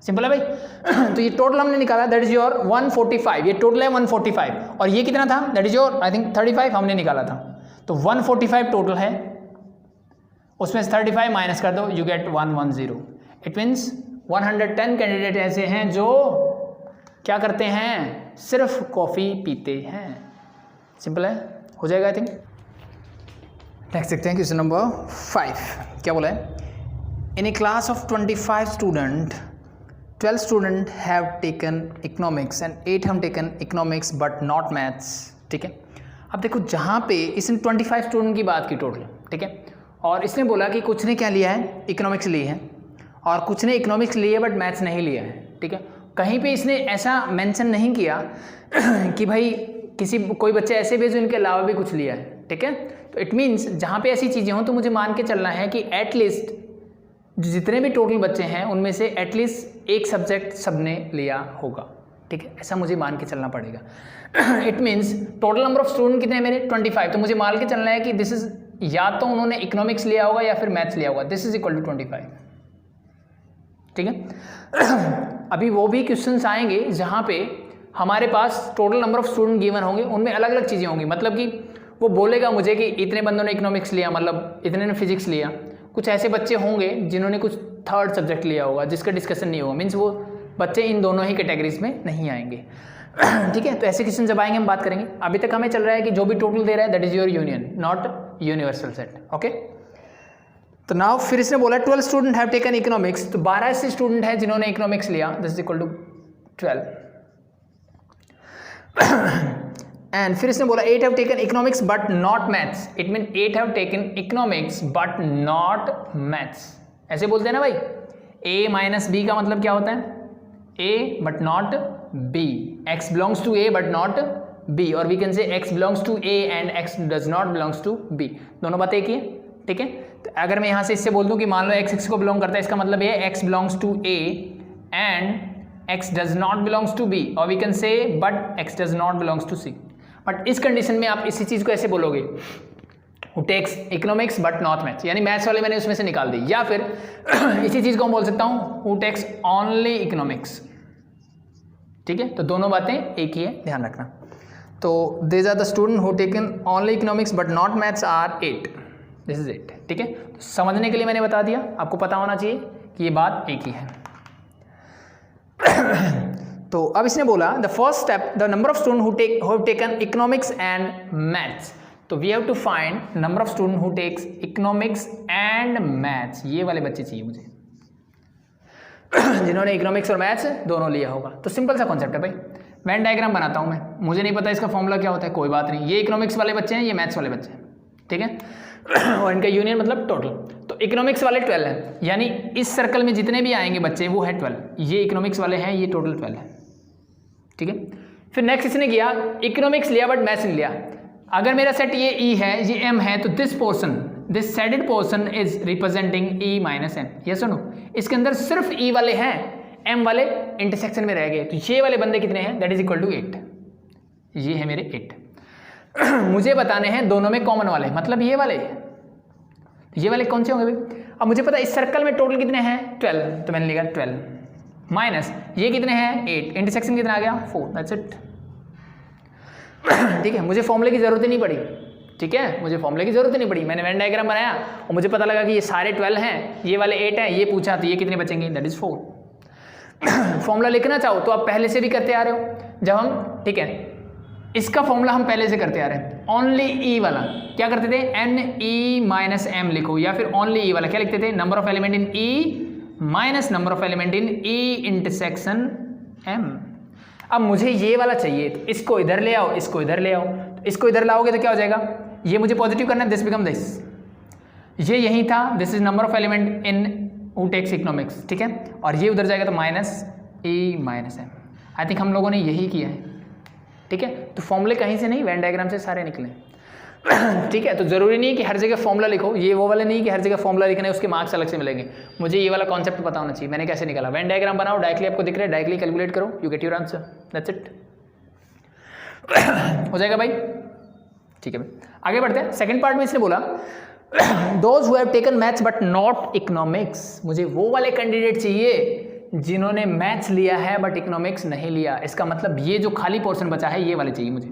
Simple है भाई. तो ये टोटल हमने निकाला, दैट इज योर 145. ये टोटल है 145. और ये कितना था? That is your I think 35 हमने निकाला था. तो 145 टोटल है, उसमें से 35 माइनस कर दो, you get 110. It means 110 candidate ऐसे हैं जो क्या करते हैं, सिर्फ कॉफ़ी पीते हैं. सिंपल है, हो जाएगा आई थिंक. नेक्स्ट देखते हैं क्वेश्चन नंबर 5. क्या बोला है? In a class of 25 student 12 student have taken economics and 8 have taken economics but not maths. ठीक है, अब देखो जहाँ पे इसने 25 स्टूडेंट की बात की टोटल. ठीक है, और इसने बोला कि कुछ ने क्या लिया है, इकोनॉमिक्स ली है, और कुछ ने इकोनॉमिक्स लिए बट मैथ्स नहीं लिया है. ठीक है, कहीं पे इसने ऐसा मेंशन नहीं किया कि भाई कोई बच्चे ऐसे भी जो इनके अलावा भी कुछ लिया है. ठीक है, तो इट मीन्स जहाँ पे ऐसी चीज़ें हों तो मुझे मान के चलना है कि एटलीस्ट जितने भी टोटल बच्चे हैं उनमें से एटलीस्ट एक सब्जेक्ट सबने लिया होगा. ठीक है, ऐसा मुझे मान के चलना पड़ेगा. It means total number of student कितने हैं मेरे? 25. तो मुझे मान के चलना है कि दिस इज या तो उन्होंने इकोनॉमिक्स लिया होगा या फिर मैथ्स लिया होगा. This is equal to 25. ठीक है, अभी वो भी क्वेश्चंस आएंगे जहाँ पे हमारे पास total number of student given होंगे, उनमें अलग अलग चीज़ें होंगी. मतलब कि वो बोलेगा मुझे कि इतने बंदों ने इकोनॉमिक्स लिया, मतलब इतने ने फिजिक्स लिया. कुछ ऐसे बच्चे होंगे जिन्होंने कुछ थर्ड सब्जेक्ट लिया होगा जिसका डिस्कशन नहीं होगा. मीन्स वो बच्चे इन दोनों ही कैटेगरीज में नहीं आएंगे. ठीक है, तो ऐसे क्वेश्चन जब आएंगे हम बात करेंगे. अभी तक हमें चल रहा है कि जो भी टोटल दे रहा है that is your union, not universal set. Okay, तो नाउ फिर इसने बोला 12 स्टूडेंट हैव टेकन इकोनॉमिक्स. तो 12 ऐसे स्टूडेंट हैं जिन्होंने इकोनॉमिक्स लिया. This is equal to 12. And फिर इसने बोला 8 have taken economics but not maths. It mean 8 have taken economics but not maths. ऐसे बोलते हैं ना भाई, ए माइनस बी का मतलब क्या होता है? A but not B. X belongs to A but not B, और we can say x belongs to A and x does not belongs to B. दोनों बातें एक ही है. ठीक है, तो अगर मैं यहाँ से इससे बोल दूँ कि मान लो एक्स एक्स को बिलोंग करता है, इसका मतलब ये x belongs to A and x does not belongs to B, और we can say but x does not belongs to C. But इस कंडीशन में आप इसी चीज़ को ऐसे बोलोगे, who takes economics but not maths, यानी मैथ्स वाले मैंने उसमें से निकाल दी. या फिर इसी चीज़ को हम बोल सकता हूँ हु टेक्स ओनली इकोनॉमिक्स. ठीक है, तो दोनों बातें एक ही है, ध्यान रखना. तो these are the student who taken only economics but not maths are 8. This is 8. ठीक है, तो समझने के लिए मैंने बता दिया, आपको पता होना चाहिए कि ये बात एक ही है. तो अब इसने बोला the first step the number of student who taken economics and maths. तो we have to find number of student who takes economics and maths. ये वाले बच्चे चाहिए मुझे जिन्होंने इकोनॉमिक्स और मैथ्स दोनों लिया होगा. तो सिंपल सा कॉन्सेप्ट है भाई. वेन डायग्राम बनाता हूँ मैं, मुझे नहीं पता इसका फॉर्मूला क्या होता है, कोई बात नहीं. ये इकोनॉमिक्स वाले बच्चे हैं, ये मैथ्स वाले बच्चे हैं. ठीक है, और इनका यूनियन मतलब टोटल. तो इकोनॉमिक्स वाले 12 हैं, यानी इस सर्कल में जितने भी आएंगे बच्चे वो है 12. ये इकोनॉमिक्स वाले हैं, ये टोटल 12 है. ठीक है, फिर नेक्स्ट इसने किया इकोनॉमिक्स लिया बट मैथ्स नहीं लिया। अगर मेरा सेट ये ई है, ये एम है, तो this portion, this shaded portion is representing E minus M. ये सुनो, इसके अंदर सिर्फ ई वाले हैं, एम वाले इंटरसेक्शन में रह गए, तो ये वाले बंदे कितने हैं, दैट इज इक्वल टू 8। ये है मेरे 8। मुझे बताने हैं दोनों में कॉमन वाले, मतलब ये वाले, ये वाले कौन से होंगे भाई। अब मुझे पता है इस सर्कल में टोटल कितने हैं 12, तो मैंने लिखा 12 माइनस ये कितने हैं 8, इंटरसेक्शन कितना आ गया 4, दैट्स इट। ठीक है, मुझे फॉर्मूले की जरूरत ही नहीं पड़ी। ठीक है, मुझे फॉर्मूले की जरूरत ही नहीं पड़ी, मैंने वेन डायग्राम बनाया और मुझे पता लगा कि ये सारे 12 हैं, ये वाले 8 हैं, ये पूछा तो ये कितने बचेंगे, दैट इज 4। फॉर्मूला लिखना चाहो तो आप पहले से भी करते आ रहे हो। जब हम, ठीक है, इसका फॉर्मूला हम पहले से करते आ रहे हैं, ओनली ई वाला क्या करते थे, एन ई माइनस एम लिखो, या फिर ओनली ई वाला क्या लिखते थे, number of element in E minus number of element in E intersection M. अब मुझे ये वाला चाहिए, तो इसको इधर ले आओ, इसको इधर ले आओ, तो इसको इधर लाओगे तो क्या हो जाएगा, ये मुझे पॉजिटिव करना है, दिस बिकम दिस, ये यही था, this is number of element in who takes economics. ठीक है, और ये उधर जाएगा तो minus E minus M. I think हम लोगों ने यही किया है। ठीक है, तो फॉर्मूले कहीं से नहीं, वेन डायग्राम से सारे निकले। ठीक है, तो जरूरी नहीं कि हर जगह फॉर्मूला लिखो, ये वो वाले नहीं कि हर जगह फॉर्मूला लिखना है उसके मार्क्स अलग से मिलेंगे। मुझे ये वाला कॉन्सेप्ट पता होना चाहिए, मैंने कैसे निकाला। वेन डायग्राम बनाओ, डायरेक्टली आपको दिख रहा है, डायरेक्टली कैलकुलेट करो, you get your answer, that's it. हो जाएगा भाई। ठीक है भाई, आगे बढ़ते हैं। सेकंड पार्ट में इसने बोला those who have taken maths but not economics. मुझे वो वाले कैंडिडेट चाहिए जिन्होंने मैथ्स लिया है बट इकोनॉमिक्स नहीं लिया। इसका मतलब ये जो खाली पोर्शन बचा है ये वाले चाहिए मुझे।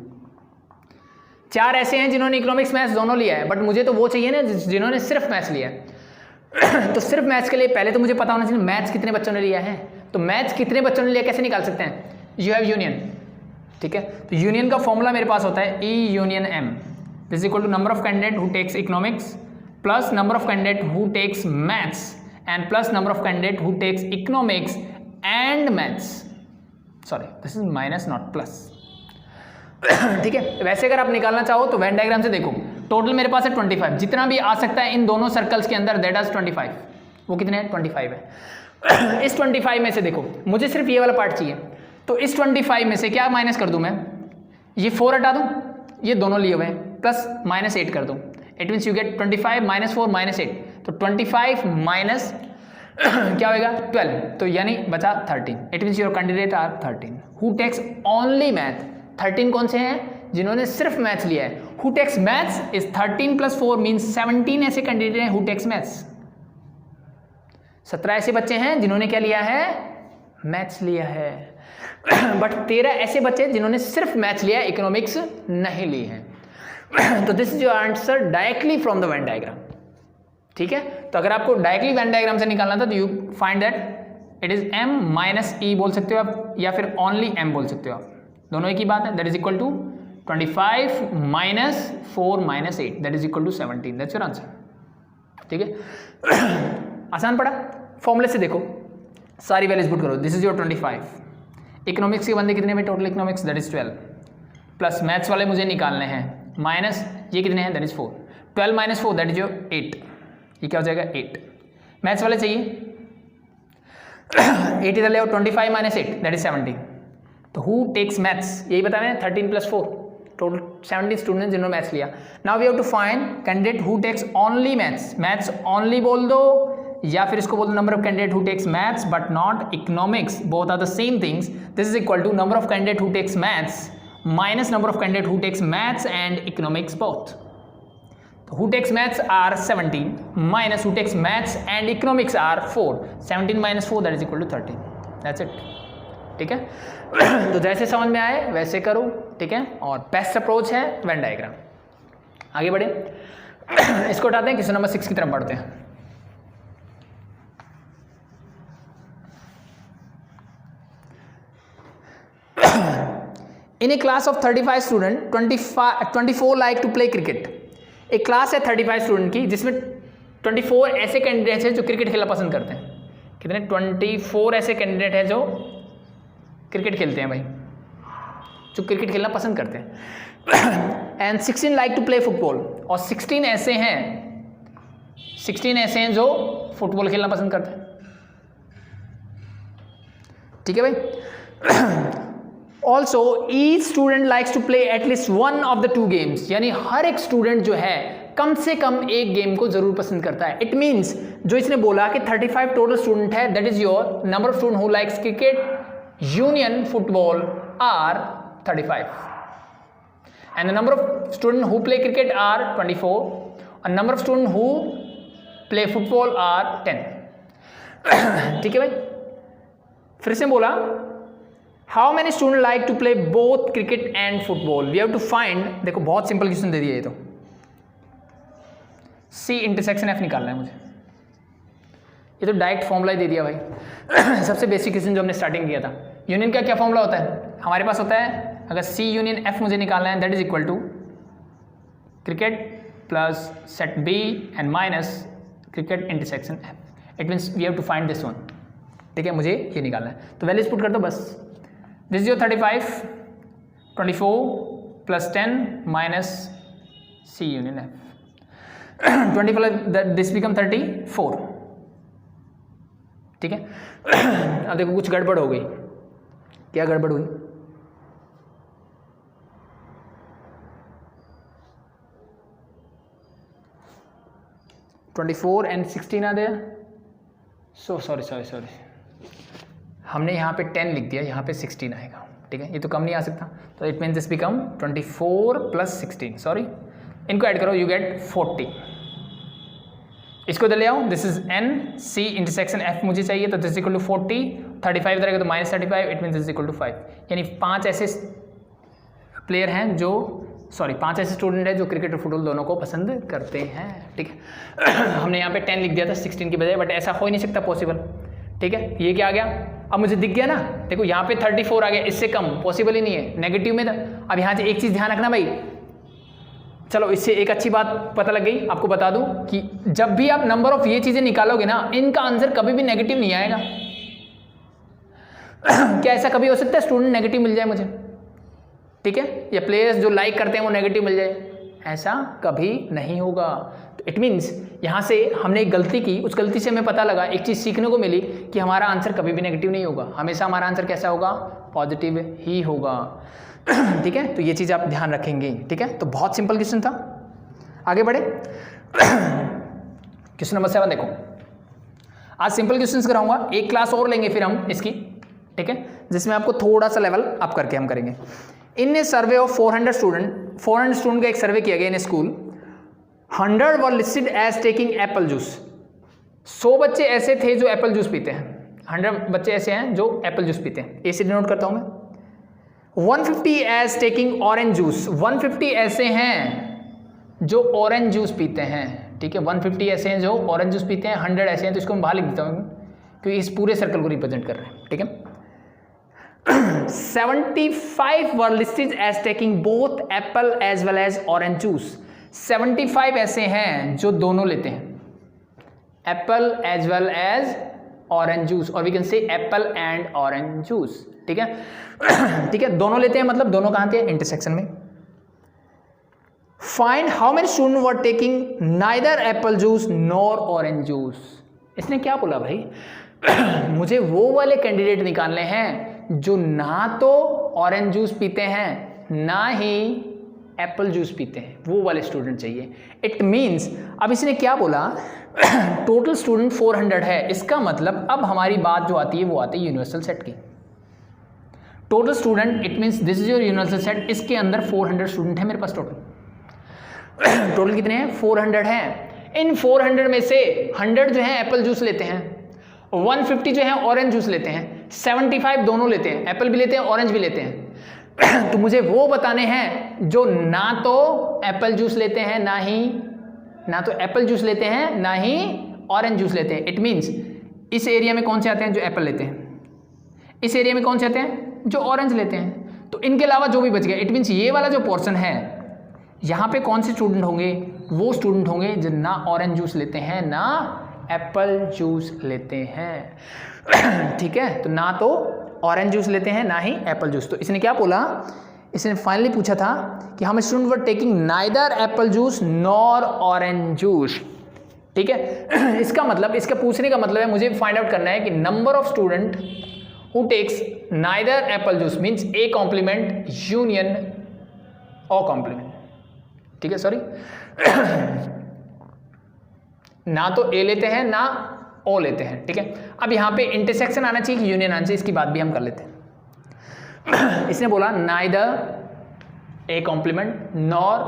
4 ऐसे हैं जिन्होंने इकोनॉमिक्स मैथ्स दोनों लिया है, बट मुझे तो वो चाहिए ना जिन्होंने सिर्फ मैथ्स लिया है। तो सिर्फ मैथ्स के लिए पहले तो मुझे पता होना चाहिए मैथ्स कितने बच्चों ने लिया है। तो मैथ्स कितने बच्चों ने लिया कैसे निकाल सकते हैं, यू हैव यूनियन। ठीक है, तो यूनियन का फॉर्मूला मेरे पास होता है E union M, this is equal to number of candidate who takes economics plus number of candidate who takes maths and plus number of candidate who takes economics and maths, sorry this is minus not plus। ठीक है, वैसे अगर आप निकालना चाहो तो Venn diagram से देखो, टोटल मेरे पास है 25, जितना भी आ सकता है इन दोनों सर्कल्स के अंदर दैट इज 25। वो कितने हैं 25 है। इस 25 में से देखो मुझे सिर्फ ये वाला पार्ट चाहिए, तो इस 25 में से क्या माइनस कर दूं मैं, ये 4 हटा दूं, ये दोनों लिए हुए हैं, प्लस -8 कर दूं, इट मीन्स यू गेट 25 - 4 -8, तो 25 माइनस क्या होगा 12, तो यानी बचा 13। It means your candidate are 13 who takes only math. 13 कौन से हैं, जिन्होंने सिर्फ मैथ्स लिया है। Who takes maths is 13 + 4 means 17 ऐसे कैंडिडेट हैं हु टेक्स मैथ्स। 17 ऐसे बच्चे हैं जिन्होंने क्या लिया है, मैथ्स लिया है। बट 13 ऐसे बच्चे जिन्होंने सिर्फ मैथ्स लिया है, इकोनॉमिक्स नहीं ली है। तो this is your answer directly from the Venn diagram. ठीक है, तो अगर आपको डायरेक्टली वेन डायग्राम से निकालना था तो you find that it is m - e बोल सकते हो आप, या फिर ओनली m बोल सकते हो आप, दोनों एक ही बात है। That is equal to 25 - 4 - 8 that is equal to 17, that's your answer. ठीक है, आसान पड़ा। फॉर्मूले से देखो, सारी वैल्यूज पुट करो, दिस इज योर 25। इकोनॉमिक्स के बंदे कितने में total economics, that is 12, plus maths वाले मुझे निकालने हैं, माइनस ये कितने हैं, that is 4, 12 - 4 that is your 8, ये क्या हो जाएगा 8। मैथ्स वाले चाहिए 8 इधर ले आओ, 25 - 8 दैट इज 17। तो हु टेक्स मैथ्स, यही बता रहे हैं 13 + 4 टोटल 17 स्टूडेंट्स जिन्होंने मैथ्स लिया। Now we have to find candidate who takes only maths. Maths only बोल दो, या फिर इसको बोल दो number of candidate who takes maths but not economics, both are the same things. This is equal to number of candidate who takes maths minus number of candidate who takes maths and economics both. Who takes maths are 17 minus who takes maths and economics are 4, 17 - 4 that is equal to 13, that's it। ठीक है, तो जैसे समझ में आए वैसे करो। ठीक है, और बेस्ट अप्रोच है वेन डायग्राम। आगे बढ़े, इसको उठाते हैं, क्वेश्चन नंबर 6 की तरफ बढ़ते हैं। In a class of 35 students, 24 like to play cricket। एक क्लास है 35 स्टूडेंट की, जिसमें 24 ऐसे कैंडिडेट्स हैं जो क्रिकेट खेलना पसंद करते हैं। कितने, 24 ऐसे कैंडिडेट हैं जो क्रिकेट खेलते हैं भाई, जो क्रिकेट खेलना पसंद करते हैं। And 16 like to play football, और 16 ऐसे हैं जो फुटबॉल खेलना पसंद करते हैं। ठीक है भाई, also each student likes to play at least one of the two games, यानी हर एक स्टूडेंट जो है कम से कम एक गेम को जरूर पसंद करता है। इट मीन्स जो इसने बोला कि 35 टोटल स्टूडेंट है, that is your number of student who likes cricket union football are 35 and the number of students who play cricket are 24 and number of students who play football are 10। ठीक है भाई, फिर से बोला how many students like to play both cricket and football, we have to find, देखो बहुत simple question दे दिया ये तो, C इंटरसेक्शन F निकालना है मुझे, ये तो डायरेक्ट फॉर्मूला ही दे दिया भाई। सबसे बेसिक क्वेश्चन जो हमने स्टार्टिंग किया था, यूनियन का क्या फॉर्मूला होता है हमारे पास, होता है अगर C यूनियन F मुझे निकालना है that is equal to cricket plus set B and minus cricket intersection F। It means we have to find this one. ठीक है, मुझे ये निकालना है, तो वैल्यूज पुट कर दो बस। This is your 35, 24 plus 10 minus C union F 24, this become 34। ठीक है, अब देखो कुछ गड़बड़ हो गई। क्या गड़बड़ हुई? (24 and 16 are there? So sorry, हमने यहाँ पे 10 लिख दिया, यहाँ पे 16 आएगा। ठीक है, ये तो कम नहीं आ सकता, तो it mean this become 24 plus 16, sorry इनको ऐड करो, यू गेट 40। इसको इधर ले आओ, this is n, C intersection F मुझे चाहिए, तो दिस इक्वल टू 40, 35 इधर आएगा तो minus 35, it mean this equal to 5। यानी 5 ऐसे प्लेयर हैं जो, सॉरी 5 ऐसे स्टूडेंट हैं जो क्रिकेट और फुटबॉल दोनों को पसंद करते हैं। ठीक है, हमने यहाँ पे 10 लिख दिया था 16 की बजाय, बट ऐसा हो ही नहीं सकता पॉसिबल। ठीक है, ये क्या आ गया, अब मुझे दिख गया ना, देखो यहाँ पे 34 आ गया, इससे कम पॉसिबल ही नहीं है, नेगेटिव में था। अब यहाँ से एक चीज़ ध्यान रखना भाई, चलो इससे एक अच्छी बात पता लग गई, आपको बता दूं कि जब भी आप नंबर ऑफ ये चीज़ें निकालोगे ना, इनका आंसर कभी भी नेगेटिव नहीं आएगा। क्या ऐसा कभी हो सकता है स्टूडेंट नेगेटिव मिल जाए मुझे? ठीक है, या प्लेयर्स जो लाइक करते हैं वो नेगेटिव मिल जाए? ऐसा कभी नहीं होगा। तो इट मीन्स यहाँ से हमने एक गलती की, उस गलती से हमें पता लगा, एक चीज़ सीखने को मिली कि हमारा आंसर कभी भी नेगेटिव नहीं होगा, हमेशा हमारा आंसर कैसा होगा, पॉजिटिव ही होगा। ठीक है, तो ये चीज़ आप ध्यान रखेंगे। ठीक है, तो बहुत सिंपल क्वेश्चन था, आगे बढ़े। क्वेश्चन नंबर 7 देखो, आज सिंपल क्वेश्चंस कराऊंगा, एक क्लास और लेंगे फिर हम इसकी। ठीक है, जिसमें आपको थोड़ा सा लेवल अप करके हम करेंगे। इन ए सर्वे ऑफ 400 स्टूडेंट का एक सर्वे किया गया in school, 100 were listed as taking apple juice. 100 बच्चे ऐसे थे जो एप्पल जूस पीते हैं, 100 बच्चे ऐसे हैं जो एप्पल जूस पीते हैं, ए से डिनोट करता हूं मैं। 150 एज टेकिंग ऑरेंज जूस, 150 ऐसे हैं जो ऑरेंज जूस पीते हैं। ठीक है, 150 ऐसे हैं जो ऑरेंज जूस पीते हैं, 100 ऐसे हैं, तो इसको मैं बाहर लिख देता हूँ क्योंकि इस पूरे सर्कल को रिप्रेजेंट कर रहे हैं। ठीक है, 75 were listed as taking both apple as well as orange juice. 75 ऐसे हैं जो दोनों लेते हैं, apple as well as orange juice, और we can say apple and orange juice. ठीक है, ठीक है, दोनों लेते हैं, मतलब दोनों कहाँ थे, इंटरसेक्शन में। Find how many student were taking neither apple juice nor orange juice. इसने क्या बोला भाई, मुझे वो वाले कैंडिडेट निकालने हैं जो ना तो ऑरेंज जूस पीते हैं ना ही एप्पल जूस पीते हैं, वो वाले स्टूडेंट चाहिए। इट मीन्स अब इसने क्या बोला, टोटल स्टूडेंट 400 है, इसका मतलब अब हमारी बात जो आती है वो आती है यूनिवर्सल सेट की। Total student, it means this is your universal set, इसके अंदर 400 स्टूडेंट है मेरे पास टोटल। टोटल कितने हैं, 400 हैं। इन 400 में से 100 जो है एप्पल जूस लेते हैं, 150 जो है ऑरेंज जूस लेते हैं, 75 दोनों लेते हैं, एप्पल भी लेते हैं ऑरेंज भी लेते हैं। तो मुझे वो बताने हैं जो ना तो एप्पल जूस लेते हैं ना तो एप्पल जूस लेते हैं ना ही ऑरेंज जूस लेते हैं। इट मीन्स इस एरिया में कौन से आते हैं जो एप्पल लेते हैं, इस एरिया में कौन से आते हैं जो ऑरेंज लेते हैं। तो इनके अलावा जो भी बच गया, इट मीन्स ये वाला जो पोर्शन है यहाँ पे कौन से स्टूडेंट होंगे, वो स्टूडेंट होंगे जो ना ऑरेंज जूस लेते हैं ना एप्पल जूस लेते हैं। ठीक है, तो ना तो ऑरेंज जूस लेते हैं ना ही एप्पल जूस। तो इसने क्या बोला, इसने फाइनली पूछा था कि हम student were taking neither apple juice nor orange juice. ठीक है, इसका मतलब, इसका पूछने का मतलब है मुझे फाइंड आउट करना है कि number of student who takes neither apple juice means A complement union O complement, ठीक है, सॉरी ना तो ए लेते हैं ना ओ लेते हैं, ठीक है। अब यहाँ पे इंटरसेक्शन आना चाहिए कि यूनियन आना चाहिए, इसकी बात भी हम कर लेते हैं। इसने बोला neither A complement nor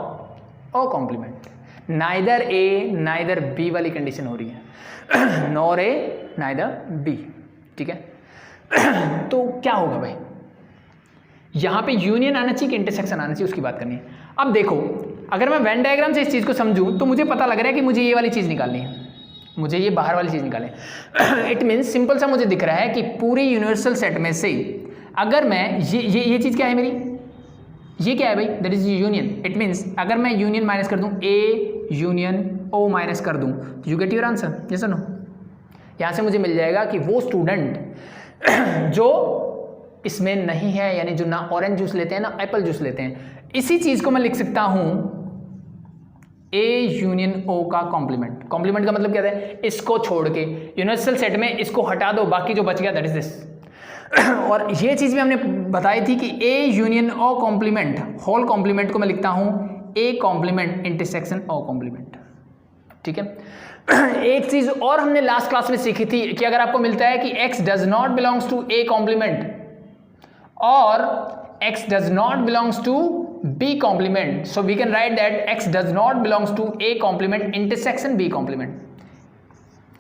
O complement, neither A neither B वाली कंडीशन हो रही है, नॉर ए नाइदर बी, ठीक है। तो क्या होगा भाई, यहां पे यूनियन आना चाहिए कि इंटरसेक्शन आना चाहिए, उसकी बात करनी है। अब देखो, अगर मैं वेन डायग्राम से इस चीज को समझूं तो मुझे पता लग रहा है कि मुझे ये वाली चीज निकालनी है, मुझे ये बाहर वाली चीज निकालनी है। इट मीन्स सिंपल सा मुझे दिख रहा है कि पूरी यूनिवर्सल सेट में से अगर मैं ये चीज क्या है मेरी, ये क्या है भाई, that is union. It means अगर मैं यूनियन माइनस कर दूं, ए यूनियन ओ माइनस कर दूं, तो you get your answer, yes और नो। यहां से मुझे मिल जाएगा कि वो स्टूडेंट जो इसमें नहीं है, यानी जो ना ऑरेंज जूस लेते हैं ना एप्पल जूस लेते हैं, इसी चीज को मैं लिख सकता हूं ए यूनियन ओ का कॉम्प्लीमेंट। कॉम्प्लीमेंट का मतलब क्या है, इसको छोड़ के यूनिवर्सल सेट में इसको हटा दो, बाकी जो बच गया दैट इज दिस। और ये चीज भी हमने बताई थी कि A union O complement, whole complement को मैं लिखता हूं A complement intersection O complement, ठीक है। एक चीज और हमने लास्ट क्लास में सीखी थी कि अगर आपको मिलता है कि x does not belongs to A complement और x does not belongs to B complement, so we can write that x does not belongs to A complement intersection B complement,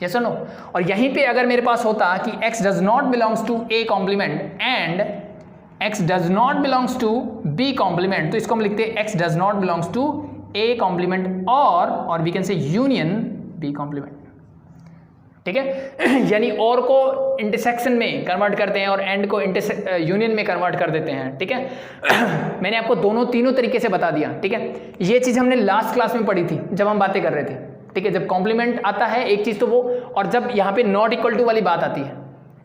yes or no। और यहीं पे अगर मेरे पास होता कि x does not belongs to A complement and x does not belongs to B complement, तो इसको हम लिखते हैं x does not belongs to A complement और we can say union B complement, ठीक है। यानी और को इंटरसेक्शन में कन्वर्ट करते हैं और एंड को यूनियन में कन्वर्ट कर देते हैं, ठीक है। मैंने आपको तीनों तरीके से बता दिया, ठीक है। ये चीज हमने लास्ट क्लास में पढ़ी थी जब हम बातें कर रहे थे, ठीक है। जब कॉम्प्लीमेंट आता है एक चीज तो वो, और जब यहाँ पे नॉट इक्वल टू वाली बात आती है,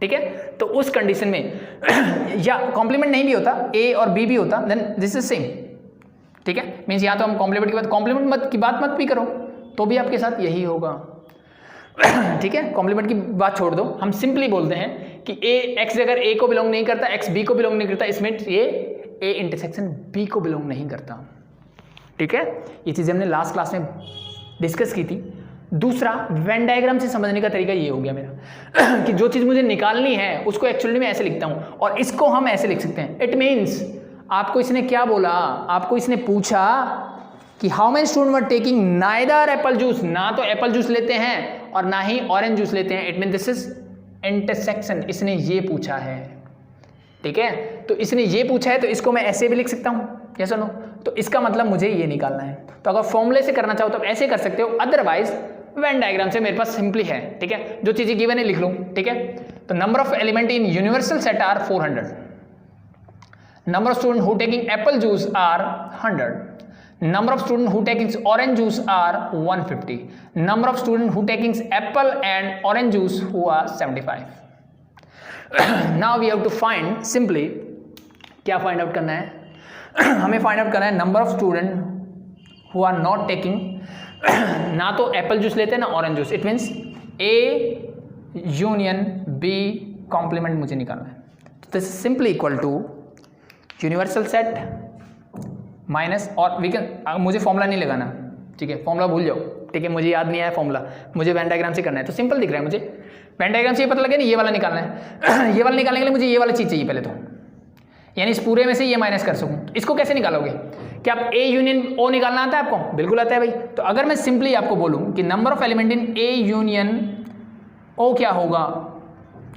ठीक है, तो उस कंडीशन में या कॉम्प्लीमेंट नहीं भी होता, ए और बी भी होता, देन दिस इज सेम, ठीक है। मीन्स यहाँ तो हम कॉम्प्लीमेंट की बात, कॉम्प्लीमेंट की बात मत भी करो तो भी आपके साथ यही होगा, ठीक है। कॉम्प्लीमेंट की बात छोड़ दो, हम सिंपली बोलते हैं कि ए एक्स अगर ए को बिलोंग नहीं करता, एक्स बी को बिलोंग नहीं करता, इसमें ये ए इंटरसेक्शन बी को बिलोंग नहीं करता, ठीक है। ये चीज़ हमने लास्ट क्लास में डिस्कस की थी। दूसरा, वेन डायग्राम से समझने का तरीका ये हो गया मेरा कि जो चीज़ मुझे निकालनी है उसको एक्चुअली मैं ऐसे लिखता हूँ और इसको हम ऐसे लिख सकते हैं। इट मीन्स आपको इसने क्या बोला, आपको इसने पूछा कि how many student were taking neither apple juice, ना तो एप्पल जूस लेते हैं और ना ही ऑरेंज जूस लेते हैं। It mean this is intersection, इसने ये पूछा है, ठीक है। तो इसने ये पूछा है तो इसको मैं ऐसे भी लिख सकता हूँ, यस और नो। तो इसका मतलब मुझे ये निकालना है। तो अगर फॉर्मूले से करना चाहो तो आप ऐसे कर सकते हो, अदरवाइज वेन डायग्राम से मेरे पास सिंपली है, ठीक है। जो चीजें गिवन है लिख लूँ, ठीक है। तो number of element in universal set are 400, number of student who taking apple juice are 100, number of students who taking orange juice are 150, number of students who taking apple and orange juice who are 75। now we have to find simply, क्या find out करना है हमें find out करना है number of students who are not taking ना तो Apple juice लेते हैं ना orange juice. It means A union B complement मुझे निकालना है। तो this is simply equal to universal set minus, और वी कैन, मुझे फॉर्मूला नहीं लगाना, ठीक है, फॉर्मूला भूल जाओ, ठीक है। मुझे याद नहीं आया फॉर्मूला, मुझे वेन डायग्राम से करना है। तो सिंपल दिख रहा है मुझे, वेन डायग्राम से ये पता लगे नहीं, ये वाला निकालना है ये वाला निकालने के लिए मुझे ये वाला चीज़ चाहिए पहले तो, यानी इस पूरे में से ये माइनस कर सकूँ। तो इसको कैसे निकालोगे, क्या आप ए यूनियन ओ निकालना आता है आपको? बिल्कुल आता है भाई। तो अगर मैं सिंपली आपको बोलूँ कि number of element in A union O क्या होगा,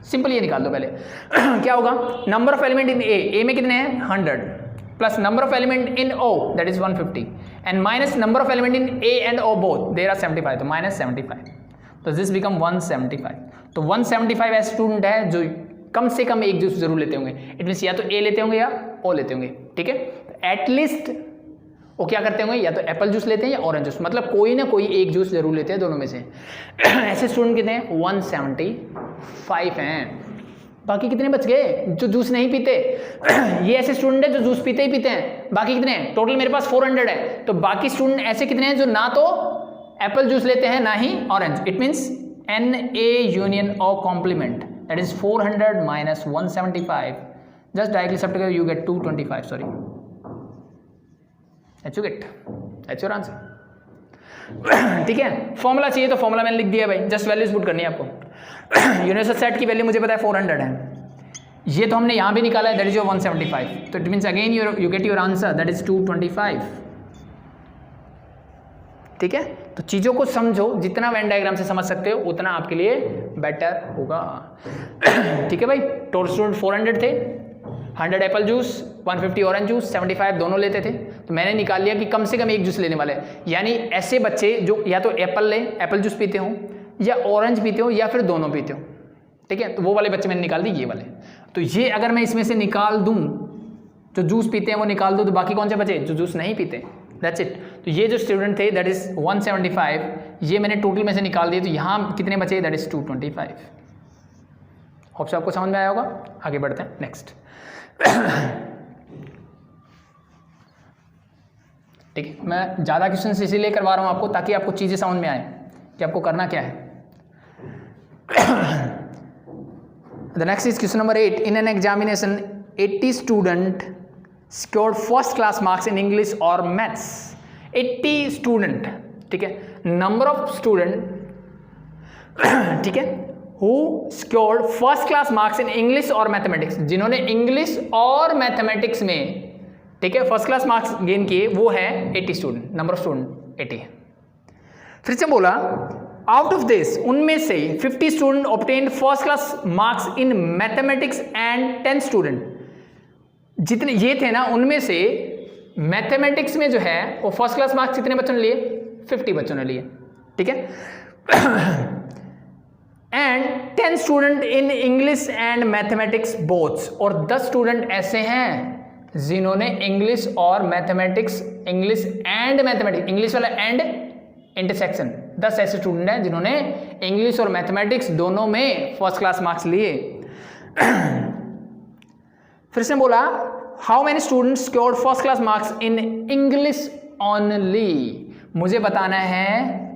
सिंपल ये निकाल दो पहले क्या होगा, number of element in A में कितने हैं 100 plus number of element in O that is 150 and minus number of element in A and O both there are 75, तो माइनस 75, तो दिस बिकम 175। तो 175 ऐसे स्टूडेंट है जो कम से कम एक जूस जरूर लेते होंगे। इट मीन्स या तो ए लेते होंगे या ओ लेते होंगे, ठीक है। एटलीस्ट वो क्या करते होंगे, या तो एप्पल जूस लेते हैं या ऑरेंज जूस, मतलब कोई ना कोई एक जूस जरूर लेते हैं दोनों में से ऐसे स्टूडेंट कितने हैं 175 हैं। बाकी कितने बच गए जो जूस नहीं पीते ये ऐसे स्टूडेंट है जो जूस पीते ही पीते हैं। बाकी कितने हैं, टोटल मेरे पास 400 है। तो बाकी स्टूडेंट ऐसे कितने हैं जो ना तो एप्पल जूस लेते हैं ना ही orange. It means n A union O complement that is 400 minus 175 just directly सब together you get 225, sorry, that's you get, that's your answer. ठीक है, फॉर्मूला चाहिए तो फॉर्मूला मैंने लिख दिया भाई, जस्ट वैल्यूज पुट करनी है आपको। यूनिवर्सल सेट की वैल्यू मुझे पता है 400 है, ये तो हमने यहाँ भी निकाला है, दैट इज योर 175, तो it means again you get your answer that is 225। ठीक है, तो चीज़ों को समझो, जितना वेन डायग्राम से समझ सकते हो उतना आपके लिए बेटर होगा। ठीक है भाई, टोटल स्टूडेंट 400 थे, 100 एप्पल जूस, 150 ऑरेंज जूस, 75 दोनों लेते थे, तो मैंने निकाल लिया कि कम से कम एक जूस लेने वाले हैं, यानी ऐसे बच्चे जो या तो एप्पल लें, एप्पल जूस पीते हो, या ऑरेंज पीते हो, या फिर दोनों पीते हो। ठीक है, तो वो वाले बच्चे मैंने निकाल दिए, ये वाले। तो ये अगर मैं इसमें से निकाल दूं, जो जूस पीते हैं वो निकाल दूं, तो बाकी कौन से बचे, जो जूस नहीं पीते, दैट्स इट। तो ये जो स्टूडेंट थे दैट इज 175, ये मैंने टोटल में से निकाल दिए, तो यहाँ कितने बचे, दैट इज 225। होप से आपको समझ में आया होगा। आगे बढ़ते हैं नेक्स्ट। ठीक है, मैं ज़्यादा क्वेश्चन इसीलिए करवा रहा हूँ आपको, ताकि आपको चीज़ें समझ में आए कि आपको करना क्या है। The next is question number 8. In an examination, 80 student scored first class marks in English or maths. 80 student, ठीक है, number of student, ठीक है, who scored first class marks in English or mathematics, जिन्होंने इंग्लिश और mathematics में, ठीक है, first class marks gain किए, वो है 80 स्टूडेंट, नंबर ऑफ स्टूडेंट 80 है। फिर से बोला, आउट ऑफ दिस, उनमें से 50 student obtained first class marks in mathematics and 10 student, जितने ये थे ना, उनमें से मैथमेटिक्स में जो है वो फर्स्ट क्लास मार्क्स कितने बच्चों ने लिए, 50 बच्चों ने लिए। ठीक है, and 10 student in English and mathematics boths, और 10 स्टूडेंट ऐसे हैं जिन्होंने इंग्लिश और mathematics, English and mathematics, English वाला एंड इंटरसेक्शन, 10 ऐसे स्टूडेंट हैं जिन्होंने इंग्लिश और मैथमेटिक्स दोनों में फर्स्ट क्लास मार्क्स लिए। फिर से बोला, how many students scored first class marks in English only, मुझे बताना है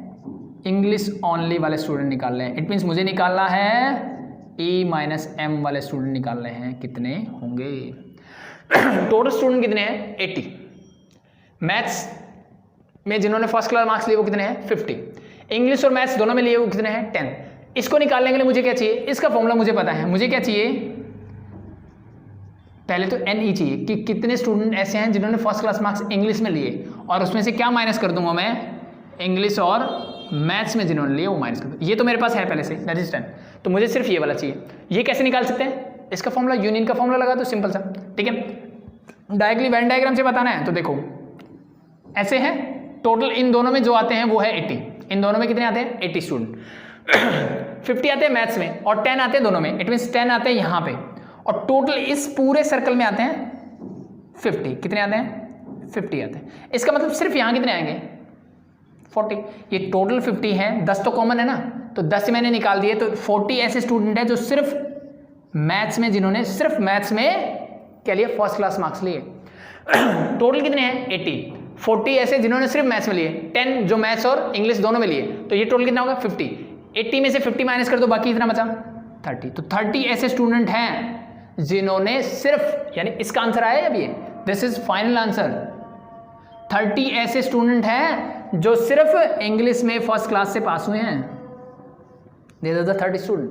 इंग्लिश ओनली वाले स्टूडेंट निकालने हैं। इट मीन्स मुझे निकालना है E-M वाले स्टूडेंट निकालने हैं, कितने होंगे। टोटल स्टूडेंट कितने हैं, 80। मैथ्स में जिन्होंने फर्स्ट क्लास मार्क्स लिए वो कितने हैं, 50। इंग्लिश और मैथ्स दोनों में लिए वो कितने हैं, 10। इसको निकालने के लिए मुझे क्या चाहिए, इसका फॉर्मूला मुझे पता है, मुझे क्या चाहिए, पहले तो NE चाहिए कि कितने स्टूडेंट ऐसे हैं जिन्होंने फर्स्ट क्लास मार्क्स इंग्लिश में लिए, और उसमें से क्या माइनस कर दूंगा मैं, इंग्लिश और मैथ्स में जिन्होंने लिए वो माइनस कर दूँ। ये तो मेरे पास है पहले से, दैट इज 10, तो मुझे सिर्फ ये वाला चाहिए। ये कैसे निकाल सकते हैं, इसका फॉर्मूला यूनियन का फॉर्मूला लगा दो, सिंपल सा। ठीक है, डायरेक्टली वेन डायग्राम से बताना है तो देखो ऐसे है, टोटल इन दोनों में जो आते हैं वो है 80, इन दोनों में कितने आते हैं, 80 स्टूडेंट। 50 आते हैं मैथ्स में और 10 आते हैं दोनों में, इट मीन्स 10 आते हैं यहाँ पे, और टोटल इस पूरे सर्कल में आते हैं 50। कितने आते हैं, 50 आते हैं। इसका मतलब सिर्फ यहाँ कितने आएंगे, 40। ये टोटल 50 है, 10 तो कॉमन है ना, तो 10 से मैंने निकाल दिए, तो 40 ऐसे स्टूडेंट है जो सिर्फ मैथ्स में, जिन्होंने सिर्फ मैथ्स में क्या लिया, फर्स्ट क्लास मार्क्स लिए। टोटल कितने हैं, 80। 40 ऐसे जिन्होंने सिर्फ मैथ्स में लिए, 10 जो मैथ्स और इंग्लिश दोनों में लिए, तो ये टोटल कितना होगा, 50। 80 में से 50 माइनस कर दो, बाकी कितना बचा, 30। तो 30 ऐसे स्टूडेंट हैं जिन्होंने सिर्फ, यानी इसका आंसर आया अभी, दिस इज फाइनल आंसर, 30 ऐसे स्टूडेंट हैं जो सिर्फ इंग्लिश में फर्स्ट क्लास से पास हुए हैं। This is the 30 student.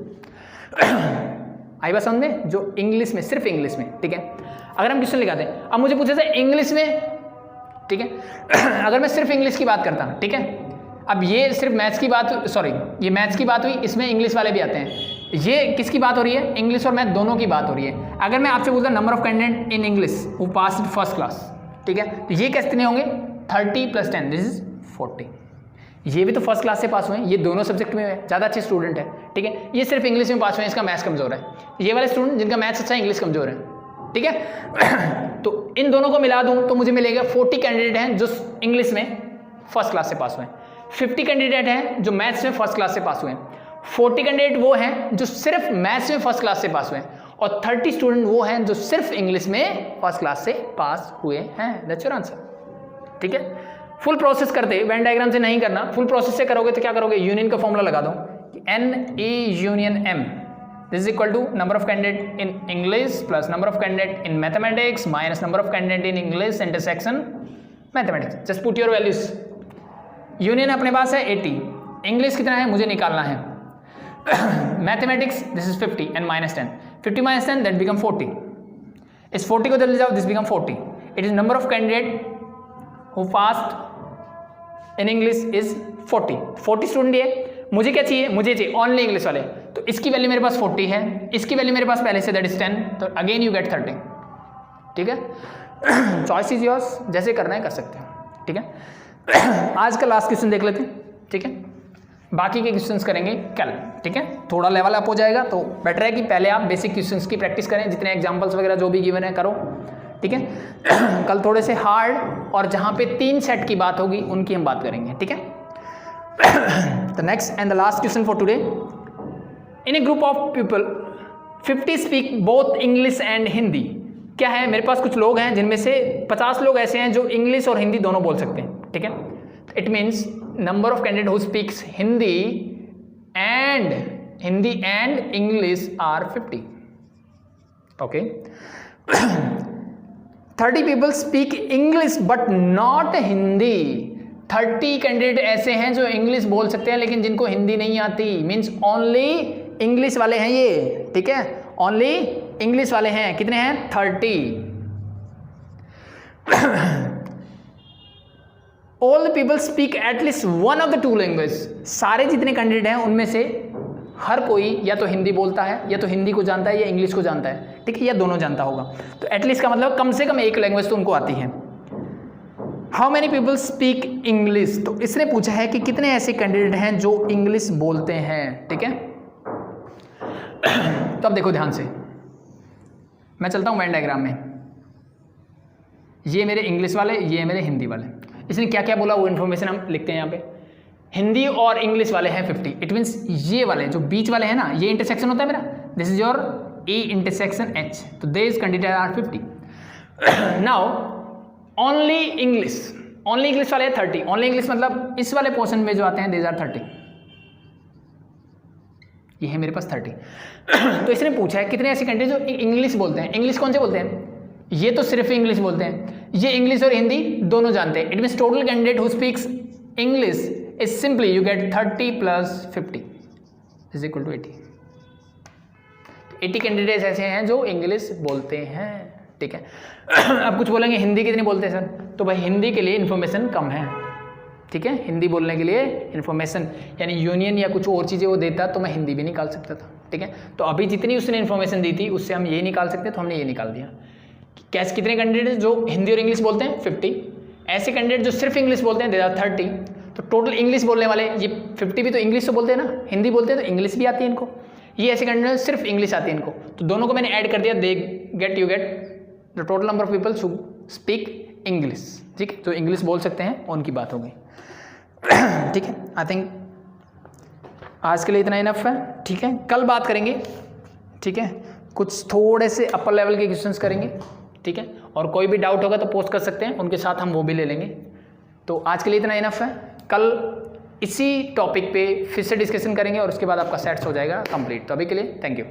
आई बात समझ में, जो इंग्लिश में, सिर्फ इंग्लिश में। ठीक है, अगर हम क्वेश्चन लिखाते हैं, अब मुझे पूछे थे इंग्लिश में, ठीक है, अगर मैं सिर्फ इंग्लिश की बात करता, ठीक है, अब ये सिर्फ मैथ्स की बात, सॉरी ये मैथ्स की बात हुई, इसमें इंग्लिश वाले भी आते हैं, ये किसकी बात हो रही है, इंग्लिश और मैथ दोनों की बात हो रही है। अगर मैं आपसे बोलता number of candidate in English वो पास फर्स्ट क्लास, ठीक है, तो ये कितने होंगे, 30 + 10 दिस इज 40। ये भी तो फर्स्ट क्लास से पास हुए हैं, ये दोनों सब्जेक्ट में ज़्यादा अच्छे स्टूडेंट है। ठीक है, ये सिर्फ इंग्लिश में पास हुए हैं, इसका मैथ्स कमजोर है। ये वाले स्टूडेंट जिनका मैथ्स अच्छा है, इंग्लिश कमजोर है। ठीक है, तो इन दोनों को मिला दूं तो मुझे मिलेगा 40 कैंडिडेट हैं जो इंग्लिश में फर्स्ट क्लास से पास हुए हैं, 50 कैंडिडेट हैं जो मैथ्स में फर्स्ट क्लास से पास हुए हैं, 40 कैंडिडेट वो हैं जो सिर्फ मैथ्स में फर्स्ट क्लास से पास हुए हैं, और 30 स्टूडेंट वो हैं जो सिर्फ इंग्लिश में फर्स्ट क्लास से पास हुए हैं। That's your answer. ठीक है, फुल प्रोसेस करते, वेन डायग्राम से नहीं करना, फुल प्रोसेस से करोगे तो क्या करोगे, यूनियन का फॉर्मूला लगा दो, NE union M, this is equal to number of candidate in English plus number of candidate in mathematics minus number of candidate in English intersection mathematics. Just put your values. Union अपने पास है 80, English कितना है मुझे निकालना है, mathematics this is 50 and minus 10, 50 minus 10 that become 40, इस 40 को ले जाओ this become 40, it is number of candidate who passed in English is 40 student है। मुझे क्या चाहिए, मुझे चाहिए ओनली इंग्लिश वाले, तो इसकी वैल्यू मेरे पास 40 है, इसकी वैल्यू मेरे पास पहले से दैट इज 10, तो अगेन यू गेट 30, ठीक है। चॉइस इज योर्स, जैसे करना है कर सकते हैं, ठीक है। आज का लास्ट क्वेश्चन देख लेते हैं, ठीक है, बाकी के क्वेश्चंस करेंगे कल, ठीक है। थोड़ा लेवल अप हो जाएगा तो बेटर है कि पहले आप बेसिक क्वेश्चंस की प्रैक्टिस करें, जितने एग्जांपल्स वगैरह जो भी गिवन है करो, ठीक है। कल थोड़े से हार्ड और जहाँ पे 3 सेट की बात होगी उनकी हम बात करेंगे, ठीक है। The next and the last question for today, in A group of people 50 speak both English and Hindi. क्या है, मेरे पास कुछ लोग हैं जिनमें से 50 लोग ऐसे हैं जो इंग्लिश और हिंदी दोनों बोल सकते हैं, ठीक है। It means number of candidate who speaks Hindi and English are 50, okay. 30 people speak English but not Hindi. 30 candidate ऐसे हैं जो इंग्लिश बोल सकते हैं लेकिन जिनको हिंदी नहीं आती, मीन्स ओनली इंग्लिश वाले हैं ये, ठीक है, ओनली इंग्लिश वाले हैं। कितने हैं, 30। All the people speak at least one of the 2 language. सारे जितने कैंडिडेट हैं उनमें से हर कोई या तो हिंदी बोलता है, या तो हिंदी को जानता है, या इंग्लिश को जानता है, ठीक है, या दोनों जानता होगा। तो एटलीस्ट का मतलब कम से कम एक लैंग्वेज तो उनको आती है। How many people speak English, तो इसने पूछा है कि कितने ऐसे कैंडिडेट हैं जो इंग्लिश बोलते हैं, ठीक है। तो अब देखो ध्यान से, मैं चलता हूं वेन डायग्राम में, ये मेरे इंग्लिश वाले, ये मेरे हिंदी वाले। इसने क्या क्या बोला वो इन्फॉर्मेशन हम लिखते हैं यहाँ पे। हिंदी और इंग्लिश वाले हैं 50, इट मीन्स ये वाले जो बीच वाले हैं ना, ये इंटरसेक्शन होता है मेरा, this is your A intersection H, तो this candidate are 50। Now only English वाले 30, ओनली इंग्लिश मतलब इस वाले पोर्शन में जो आते हैं दिस आर 30, ये है मेरे पास 30। तो इसने पूछा है कितने ऐसे कैंडिडेट जो इंग्लिश बोलते हैं। इंग्लिश कौन से बोलते हैं, ये तो सिर्फ इंग्लिश बोलते हैं, ये इंग्लिश और हिंदी दोनों जानते हैं। It means total candidate who speaks English is simply you get 30 plus 50 is equal to 80। 80 candidates ऐसे हैं जो इंग्लिश बोलते हैं, ठीक है। अब कुछ बोलेंगे हिंदी कितनी बोलते हैं सर, तो भाई हिंदी के लिए इन्फॉर्मेशन कम है, ठीक है। हिंदी बोलने के लिए इन्फॉर्मेशन यानी यूनियन या कुछ और चीज़ें वो देता तो मैं हिंदी भी निकाल सकता था, ठीक है। तो अभी जितनी उसने इन्फॉर्मेशन दी थी उससे हम ये निकाल सकते, तो हमने ये निकाल दिया। कैसे कितने कैंडिडेट जो हिंदी और इंग्लिश बोलते हैं 50, ऐसे कैंडिडेट जो सिर्फ इंग्लिश बोलते हैं दे आर 30। तो टोटल इंग्लिश बोलने वाले ये 50 भी तो इंग्लिश तो बोलते हैं ना, हिंदी बोलते हैं तो इंग्लिश भी आती है इनको, ये ऐसे कैंडिडेट सिर्फ इंग्लिश आती है इनको, तो दोनों को मैंने ऐड कर दिया, they get you get the total number of people who speak English, ठीक है। जो इंग्लिश बोल सकते हैं उनकी बात हो गई, ठीक है। आई थिंक आज के लिए इतना इनफ है, ठीक है। कल बात करेंगे, ठीक है, कुछ थोड़े से अपर लेवल के क्वेश्चंस करेंगे, ठीक है। और कोई भी डाउट होगा तो पोस्ट कर सकते हैं, उनके साथ हम वो भी ले लेंगे। तो आज के लिए इतना इनफ है, कल इसी टॉपिक पे फिर से डिस्कशन करेंगे और उसके बाद आपका सेट्स हो जाएगा कंप्लीट। तो अभी के लिए थैंक यू।